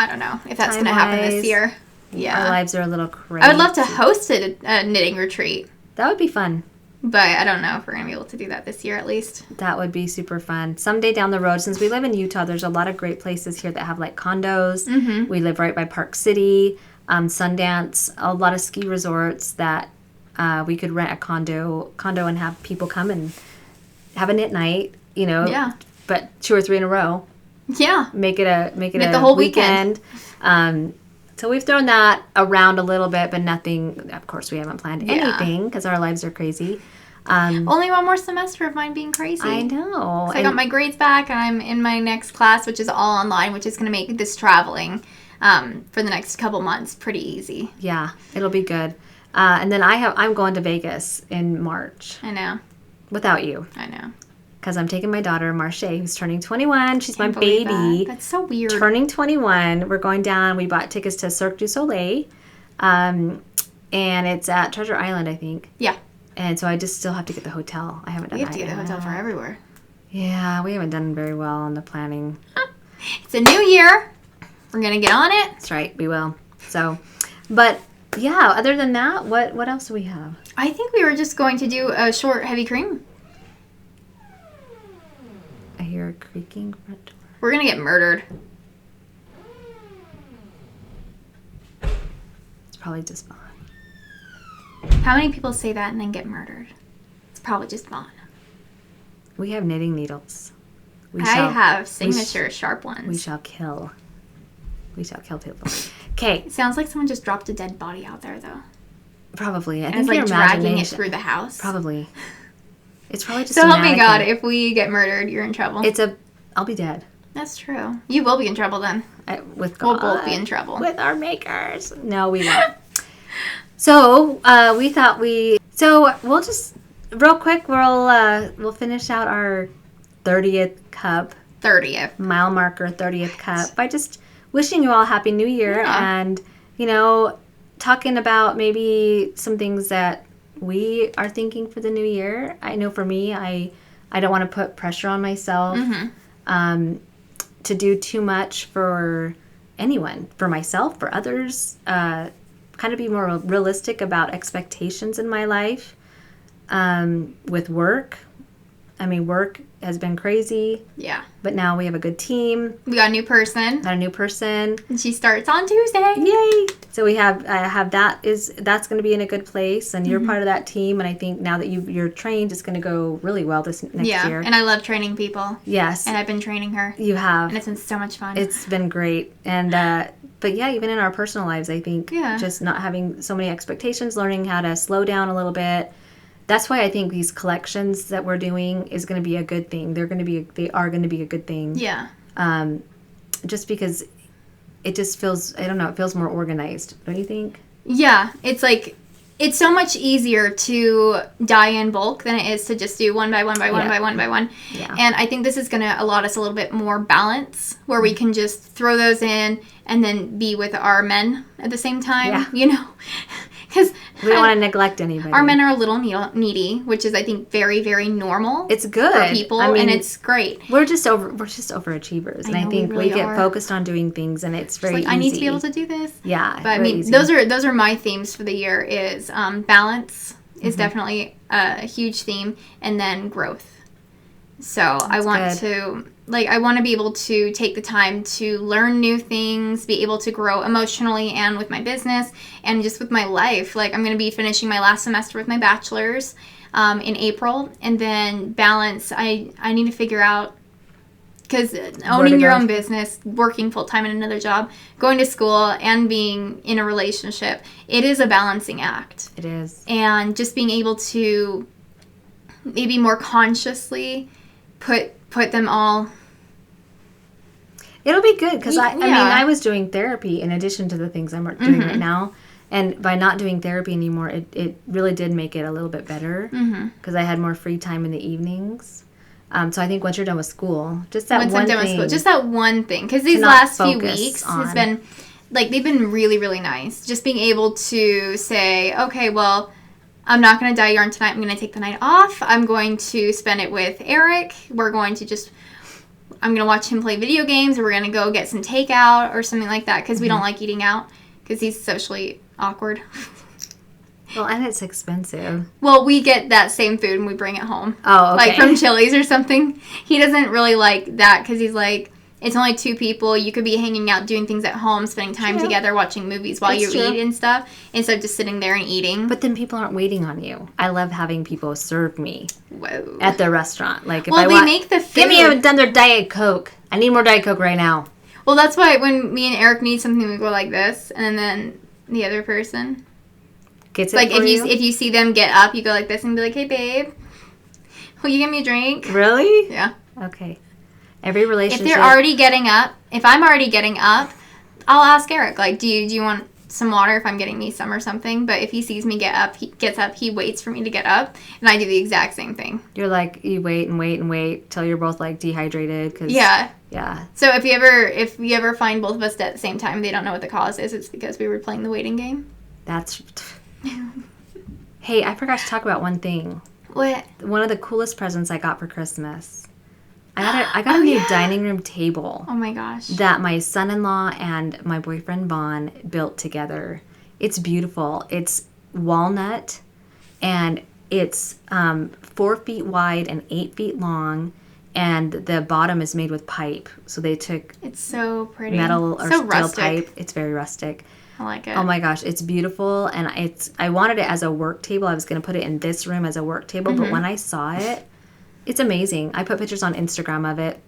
Speaker 2: don't know if that's going to happen this year. Yeah.
Speaker 1: Our lives are a little crazy.
Speaker 2: I would love to host a knitting retreat.
Speaker 1: That would be fun.
Speaker 2: But I don't know if we're going to be able to do that this year, at least.
Speaker 1: That would be super fun. Someday down the road, since we live in Utah, there's a lot of great places here that have like condos. We live right by Park City, Sundance, a lot of ski resorts that we could rent a condo and have people come and have a knit night, but 2 or 3 in a row.
Speaker 2: Yeah.
Speaker 1: Make it
Speaker 2: the whole weekend.
Speaker 1: So we've thrown that around a little bit, but nothing. Of course, we haven't planned anything because our lives are crazy.
Speaker 2: Only one more semester of mine being crazy.
Speaker 1: I know.
Speaker 2: So I got my grades back, and I'm in my next class, which is all online, which is going to make this traveling for the next couple months pretty easy.
Speaker 1: Yeah, it'll be good. And then I'm going to Vegas in March.
Speaker 2: I know.
Speaker 1: Without you.
Speaker 2: I know.
Speaker 1: Because I'm taking my daughter, Marche, who's turning 21. She's my
Speaker 2: baby.
Speaker 1: baby.
Speaker 2: That's so weird.
Speaker 1: Turning 21. We're going down. We bought tickets to Cirque du Soleil. And it's at Treasure Island, I think.
Speaker 2: Yeah.
Speaker 1: And so I just still have to get the hotel. I haven't done that.
Speaker 2: You have to get the hotel for everywhere.
Speaker 1: Yeah, we haven't done very well on the planning.
Speaker 2: It's a new year. We're going to get on it.
Speaker 1: That's right. We will. So, but yeah, other than that, what else do we have?
Speaker 2: I think we were just going to do a short heavy cream.
Speaker 1: I hear a creaking front door.
Speaker 2: We're going to get murdered.
Speaker 1: It's probably just Vaughn.
Speaker 2: How many people say that and then get murdered? It's probably just Vaughn.
Speaker 1: We have knitting needles.
Speaker 2: I have signature sharp ones.
Speaker 1: We shall kill people. Okay.
Speaker 2: It sounds like someone just dropped a dead body out there, though.
Speaker 1: Probably. I
Speaker 2: and
Speaker 1: think
Speaker 2: it's
Speaker 1: your
Speaker 2: dragging it through the house.
Speaker 1: Probably. It's probably just
Speaker 2: so help me God, if we get murdered, you're in trouble.
Speaker 1: I'll be dead.
Speaker 2: That's true. You will be in trouble then.
Speaker 1: With God.
Speaker 2: We'll both be in trouble.
Speaker 1: With our makers. No, we won't. So, we'll just, real quick, we'll finish out our 30th cup.
Speaker 2: 30th.
Speaker 1: Mile marker 30th cup by just wishing you all Happy New Year and, talking about maybe some things that we are thinking for the new year. I know for me, I don't want to put pressure on myself to do too much for anyone, for myself, for others. Kind of be more realistic about expectations in my life with work. I mean, work has been crazy.
Speaker 2: Yeah.
Speaker 1: But now we have a good team.
Speaker 2: We got a new person.
Speaker 1: And
Speaker 2: she starts on Tuesday.
Speaker 1: Yay! So I have that's going to be in a good place, and you're part of that team. And I think now that you're trained, it's going to go really well this next year.
Speaker 2: And I love training people.
Speaker 1: Yes.
Speaker 2: And I've been training her.
Speaker 1: You have.
Speaker 2: And it's been so much fun.
Speaker 1: It's been great. And but yeah, even in our personal lives, I think just not having so many expectations, learning how to slow down a little bit. That's why I think these collections that we're doing is going to be a good thing. They are going to be a good thing.
Speaker 2: Yeah.
Speaker 1: Just because it just feels, I don't know, it feels more organized. Don't you think?
Speaker 2: Yeah. It's so much easier to dye in bulk than it is to just do one by one by one by one by one.
Speaker 1: Yeah.
Speaker 2: And I think this is going to allot us a little bit more balance where we can just throw those in and then be with our men at the same time, Because
Speaker 1: we don't want to neglect anybody.
Speaker 2: Our men are a little needy, which is, I think, very, very normal.
Speaker 1: It's good
Speaker 2: for people, and it's great.
Speaker 1: We're just overachievers, and I think we get focused on doing things, and it's very easy.
Speaker 2: I need to be able to do this.
Speaker 1: Yeah,
Speaker 2: but I mean,
Speaker 1: easy.
Speaker 2: those are my themes for the year. Is balance is definitely a huge theme, and then growth. So I want to be able to take the time to learn new things, be able to grow emotionally and with my business and just with my life. Like, I'm going to be finishing my last semester with my bachelor's in April, and then balance. I need to figure out, because owning your own business, working full-time in another job, going to school, and being in a relationship, it is a balancing act.
Speaker 1: It is.
Speaker 2: And just being able to maybe more consciously put them all.
Speaker 1: It'll be good because I mean, I was doing therapy in addition to the things I'm doing right now, and by not doing therapy anymore, it really did make it a little bit better because I had more free time in the evenings. So I think once you're done with school, just that
Speaker 2: one thing, because these last few weeks has been they've been really, really nice. Just being able to say, okay, well, I'm not going to dye yarn tonight. I'm going to take the night off. I'm going to spend it with Eric. I'm going to watch him play video games, or we're going to go get some takeout or something like that, because we don't like eating out, because he's socially awkward.
Speaker 1: Well, and it's expensive.
Speaker 2: Well, we get that same food and we bring it home.
Speaker 1: Oh, okay.
Speaker 2: Like from Chili's or something. He doesn't really like that, because he's like, it's only 2 people. You could be hanging out, doing things at home, spending time together, watching movies while you eat and stuff, instead of just sitting there and eating.
Speaker 1: But then people aren't waiting on you. I love having people serve me
Speaker 2: Whoa.
Speaker 1: At the restaurant. Like, if
Speaker 2: they make the food.
Speaker 1: Give me another Diet Coke. I need more Diet Coke right now.
Speaker 2: Well, that's why when me and Eric need something, we go like this, and then the other person
Speaker 1: gets it
Speaker 2: like
Speaker 1: for you.
Speaker 2: If you see them get up, you go like this and be like, "Hey, babe, will you give me a drink?"
Speaker 1: Really?
Speaker 2: Yeah.
Speaker 1: Okay. Every relationship.
Speaker 2: If they're already getting up, if I'm already getting up, I'll ask Eric, like, do you want some water if I'm getting me some or something? But if he sees me he gets up, he waits for me to get up, and I do the exact same thing.
Speaker 1: You're like, you wait and wait and wait till you're both like dehydrated.
Speaker 2: Yeah.
Speaker 1: Yeah.
Speaker 2: So if you ever find both of us at the same time, they don't know what the cause is. It's because we were playing the waiting game.
Speaker 1: That's. Hey, I forgot to talk about one thing.
Speaker 2: What?
Speaker 1: One of the coolest presents I got for Christmas. I got a new dining room table.
Speaker 2: Oh my gosh.
Speaker 1: That my son-in-law and my boyfriend Vaughn built together. It's beautiful. It's walnut, and it's 4 feet wide and 8 feet long, and the bottom is made with pipe. So they took
Speaker 2: it's so pretty
Speaker 1: metal or
Speaker 2: so
Speaker 1: steel
Speaker 2: rustic.
Speaker 1: pipe. It's very rustic.
Speaker 2: I like it.
Speaker 1: Oh my gosh, it's beautiful, and I wanted it as a work table. I was going to put it in this room as a work table, but when I saw it, it's amazing. I put pictures on Instagram of it.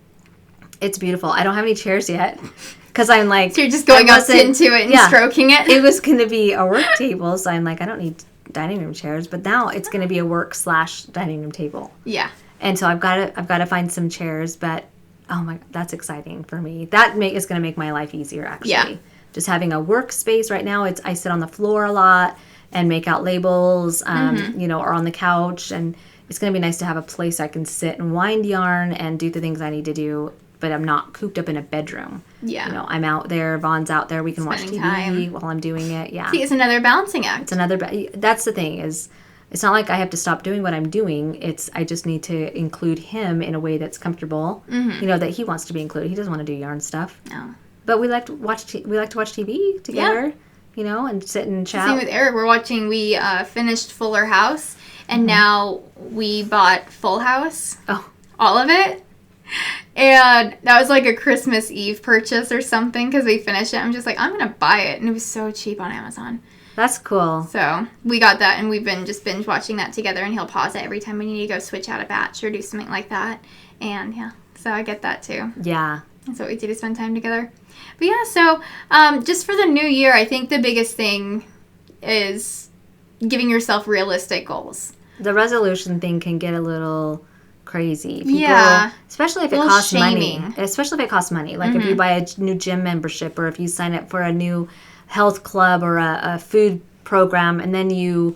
Speaker 1: It's beautiful. I don't have any chairs yet because I'm like...
Speaker 2: So you're just going up into it and stroking it?
Speaker 1: It was going to be a work table, so I'm like, I don't need dining room chairs, but now it's going to be a work/dining room table.
Speaker 2: Yeah.
Speaker 1: And so I've got to find some chairs, but oh my, that's exciting for me. That is going to make my life easier, actually. Yeah. Just having a workspace right now. I sit on the floor a lot and make out labels, or on the couch, and it's going to be nice to have a place I can sit and wind yarn and do the things I need to do, but I'm not cooped up in a bedroom. Yeah. I'm out there, Vaughn's out there, we can watch TV while I'm doing it. Yeah.
Speaker 2: See, it's another balancing act.
Speaker 1: That's the thing is, it's not like I have to stop doing what I'm doing. I just need to include him in a way that's comfortable, that he wants to be included. He doesn't want to do yarn stuff. No. But we like to watch TV together, and sit and chat.
Speaker 2: Same with Eric. We finished Fuller House. And now we bought Full House.
Speaker 1: Oh.
Speaker 2: all of it. And that was like a Christmas Eve purchase or something because we finished it. I'm just like, I'm going to buy it. And it was so cheap on Amazon.
Speaker 1: That's cool.
Speaker 2: So we got that, and we've been just binge watching that together, and he'll pause it every time we need to go switch out a batch or do something like that. And yeah, so I get that too.
Speaker 1: Yeah.
Speaker 2: That's what we do to spend time together. But yeah, so just for the new year, I think the biggest thing is giving yourself realistic goals.
Speaker 1: The resolution thing can get a little crazy. People,
Speaker 2: yeah.
Speaker 1: Especially if it costs money. Especially if it costs money. Like if you buy a new gym membership, or if you sign up for a new health club or a food program, and then you,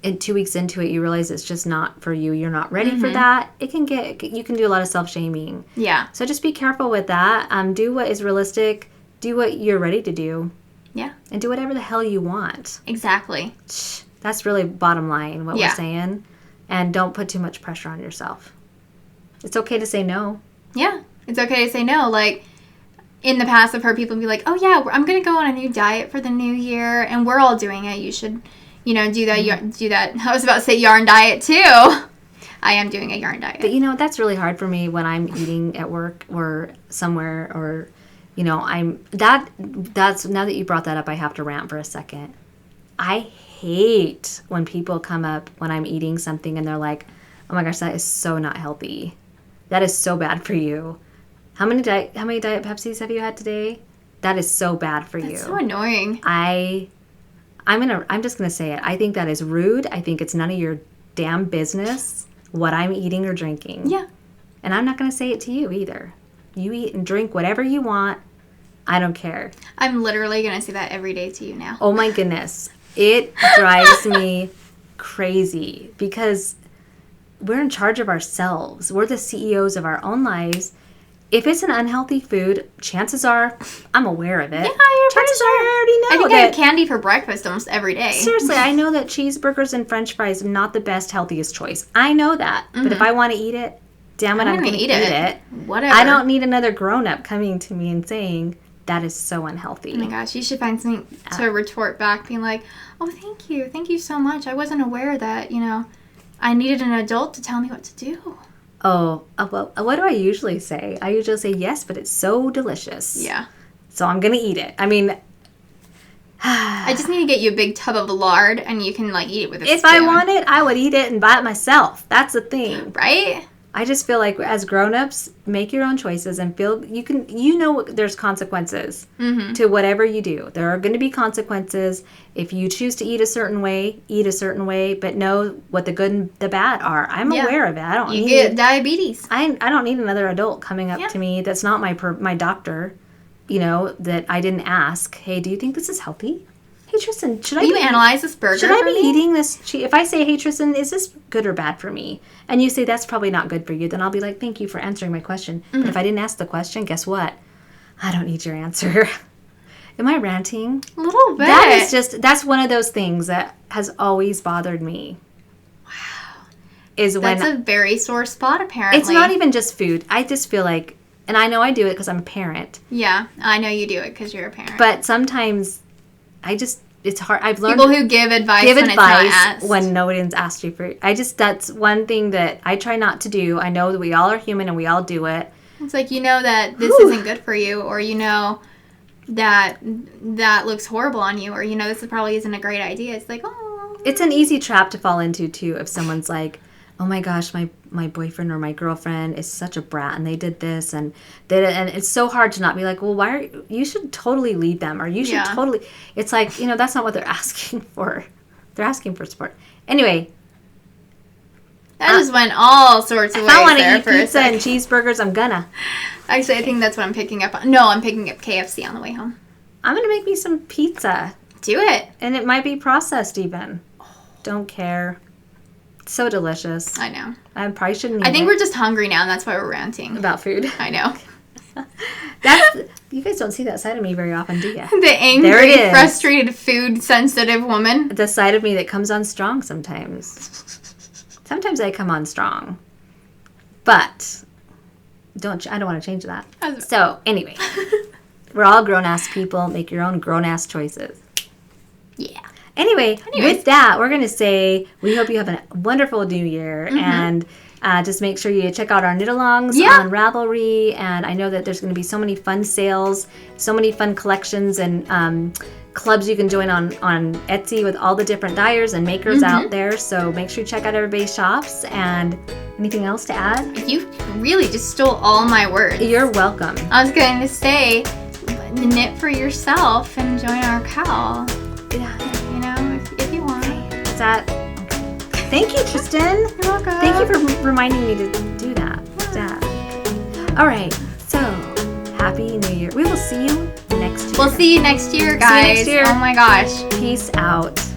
Speaker 1: in 2 weeks into it, you realize it's just not for you. You're not ready for that. You can do a lot of self-shaming.
Speaker 2: Yeah.
Speaker 1: So just be careful with that. Do what is realistic. Do what you're ready to do.
Speaker 2: Yeah.
Speaker 1: And do whatever the hell you want.
Speaker 2: Exactly.
Speaker 1: That's really bottom line, what we're saying. And don't put too much pressure on yourself. It's okay to say no.
Speaker 2: Yeah. It's okay to say no. Like, in the past, I've heard people be like, oh, yeah, I'm going to go on a new diet for the new year, and we're all doing it. You should, do that. Do that. I was about to say yarn diet, too. I am doing a yarn diet.
Speaker 1: But, that's really hard for me when I'm eating at work or somewhere, or, that's now that you brought that up, I have to rant for a second. I hate when people come up when I'm eating something and they're like, oh, my gosh, that is so not healthy. That is so bad for you. How many Diet Pepsis have you had today? That is so bad for you.
Speaker 2: That's so annoying.
Speaker 1: I'm just gonna say it. I think that is rude. I think it's none of your damn business what I'm eating or drinking.
Speaker 2: Yeah.
Speaker 1: And I'm not gonna say it to you either. You eat and drink whatever you want. I don't care.
Speaker 2: I'm literally gonna say that every day to you now.
Speaker 1: Oh my goodness. It drives me crazy because we're in charge of ourselves. We're the CEOs of our own lives. If it's an unhealthy food, chances are I'm aware of it.
Speaker 2: Yeah, you're pretty sure.
Speaker 1: I already know
Speaker 2: I think
Speaker 1: that.
Speaker 2: I have candy for breakfast almost every day.
Speaker 1: Seriously, I know that cheeseburgers and french fries are not the best, healthiest choice. I know that. But if I want to eat it, damn it, I'm going to eat it.
Speaker 2: Whatever.
Speaker 1: I don't need another grown-up coming to me and saying, that is so unhealthy.
Speaker 2: Oh my gosh, you should find something to retort back, being like, oh, thank you. Thank you so much. I wasn't aware that, I needed an adult to tell me what to do.
Speaker 1: Oh, well, what do I usually say? I usually say, yes, but it's so delicious.
Speaker 2: Yeah.
Speaker 1: So I'm going to eat it. I mean...
Speaker 2: I just need to get you a big tub of lard, and you can, eat it with a spoon.
Speaker 1: If I want it, I would eat it and buy it myself. That's the thing.
Speaker 2: Right?
Speaker 1: I just feel like as grown-ups, make your own choices and feel there's consequences to whatever you do. There are going to be consequences. If you choose to eat a certain way, but know what the good and the bad are. I'm aware of it.
Speaker 2: You get diabetes.
Speaker 1: I don't need another adult coming up to me that's not my doctor, that I didn't ask. Hey, do you think this is healthy? Hey, Tristan,
Speaker 2: analyze this burger?
Speaker 1: Should I be eating this? If I say, hey, Tristan, is this good or bad for me? And you say, that's probably not good for you, then I'll be like, thank you for answering my question. But if I didn't ask the question, guess what? I don't need your answer. Am I ranting?
Speaker 2: A little bit.
Speaker 1: That's one of those things that has always bothered me.
Speaker 2: Wow.
Speaker 1: That's
Speaker 2: a very sore spot, apparently.
Speaker 1: It's not even just food. I just feel like, and I know I do it because I'm a parent.
Speaker 2: Yeah, I know you do it because you're a parent.
Speaker 1: But sometimes... it's hard. I've learned
Speaker 2: people who give advice when it's not asked.
Speaker 1: When nobody's asked you for. That's one thing that I try not to do. I know that we all are human and we all do it.
Speaker 2: It's like, that this isn't good for you, or that looks horrible on you, or this probably isn't a great idea. It's like, oh.
Speaker 1: It's an easy trap to fall into too if someone's like, oh my gosh, my boyfriend or my girlfriend is such a brat and they did this and did it, and it's so hard to not be like, well, you should totally leave them, or you should totally. It's like, that's not what they're asking for. They're asking for support. Anyway.
Speaker 2: That just went all sorts of ways.
Speaker 1: If I want to eat pizza and cheeseburgers, I'm gonna.
Speaker 2: Actually, I think that's what I'm picking up. No, I'm picking up KFC on the way home.
Speaker 1: I'm gonna make me some pizza.
Speaker 2: Do it.
Speaker 1: And it might be processed even. Don't care. So delicious.
Speaker 2: I know.
Speaker 1: I probably shouldn't eat
Speaker 2: I think we're just hungry now, and that's why we're ranting.
Speaker 1: About food.
Speaker 2: I know.
Speaker 1: You guys don't see that side of me very often, do you?
Speaker 2: The angry, frustrated, food-sensitive woman.
Speaker 1: The side of me that comes on strong sometimes. Sometimes I come on strong. But I don't want to change that. So, anyway. We're all grown-ass people. Make your own grown-ass choices.
Speaker 2: Yeah.
Speaker 1: Anyway, with that, we're going to say we hope you have a wonderful new year. And Just make sure you check out our knit alongs on Ravelry, and I know that there's going to be so many fun sales, so many fun collections and clubs you can join on Etsy with all the different dyers and makers out there. So make sure you check out everybody's shops. And anything else to add?
Speaker 2: You really just stole all my words.
Speaker 1: You're welcome.
Speaker 2: I was going to say, knit for yourself and join our cow.
Speaker 1: Yeah.
Speaker 2: You know, if you want.
Speaker 1: Is that... Thank you, Tristan.
Speaker 2: You're welcome.
Speaker 1: Thank you for reminding me to do that. Yeah. All right. So, Happy New Year. We will see you next year.
Speaker 2: We'll see you next year, guys.
Speaker 1: See you next year.
Speaker 2: Oh my gosh.
Speaker 1: Peace out.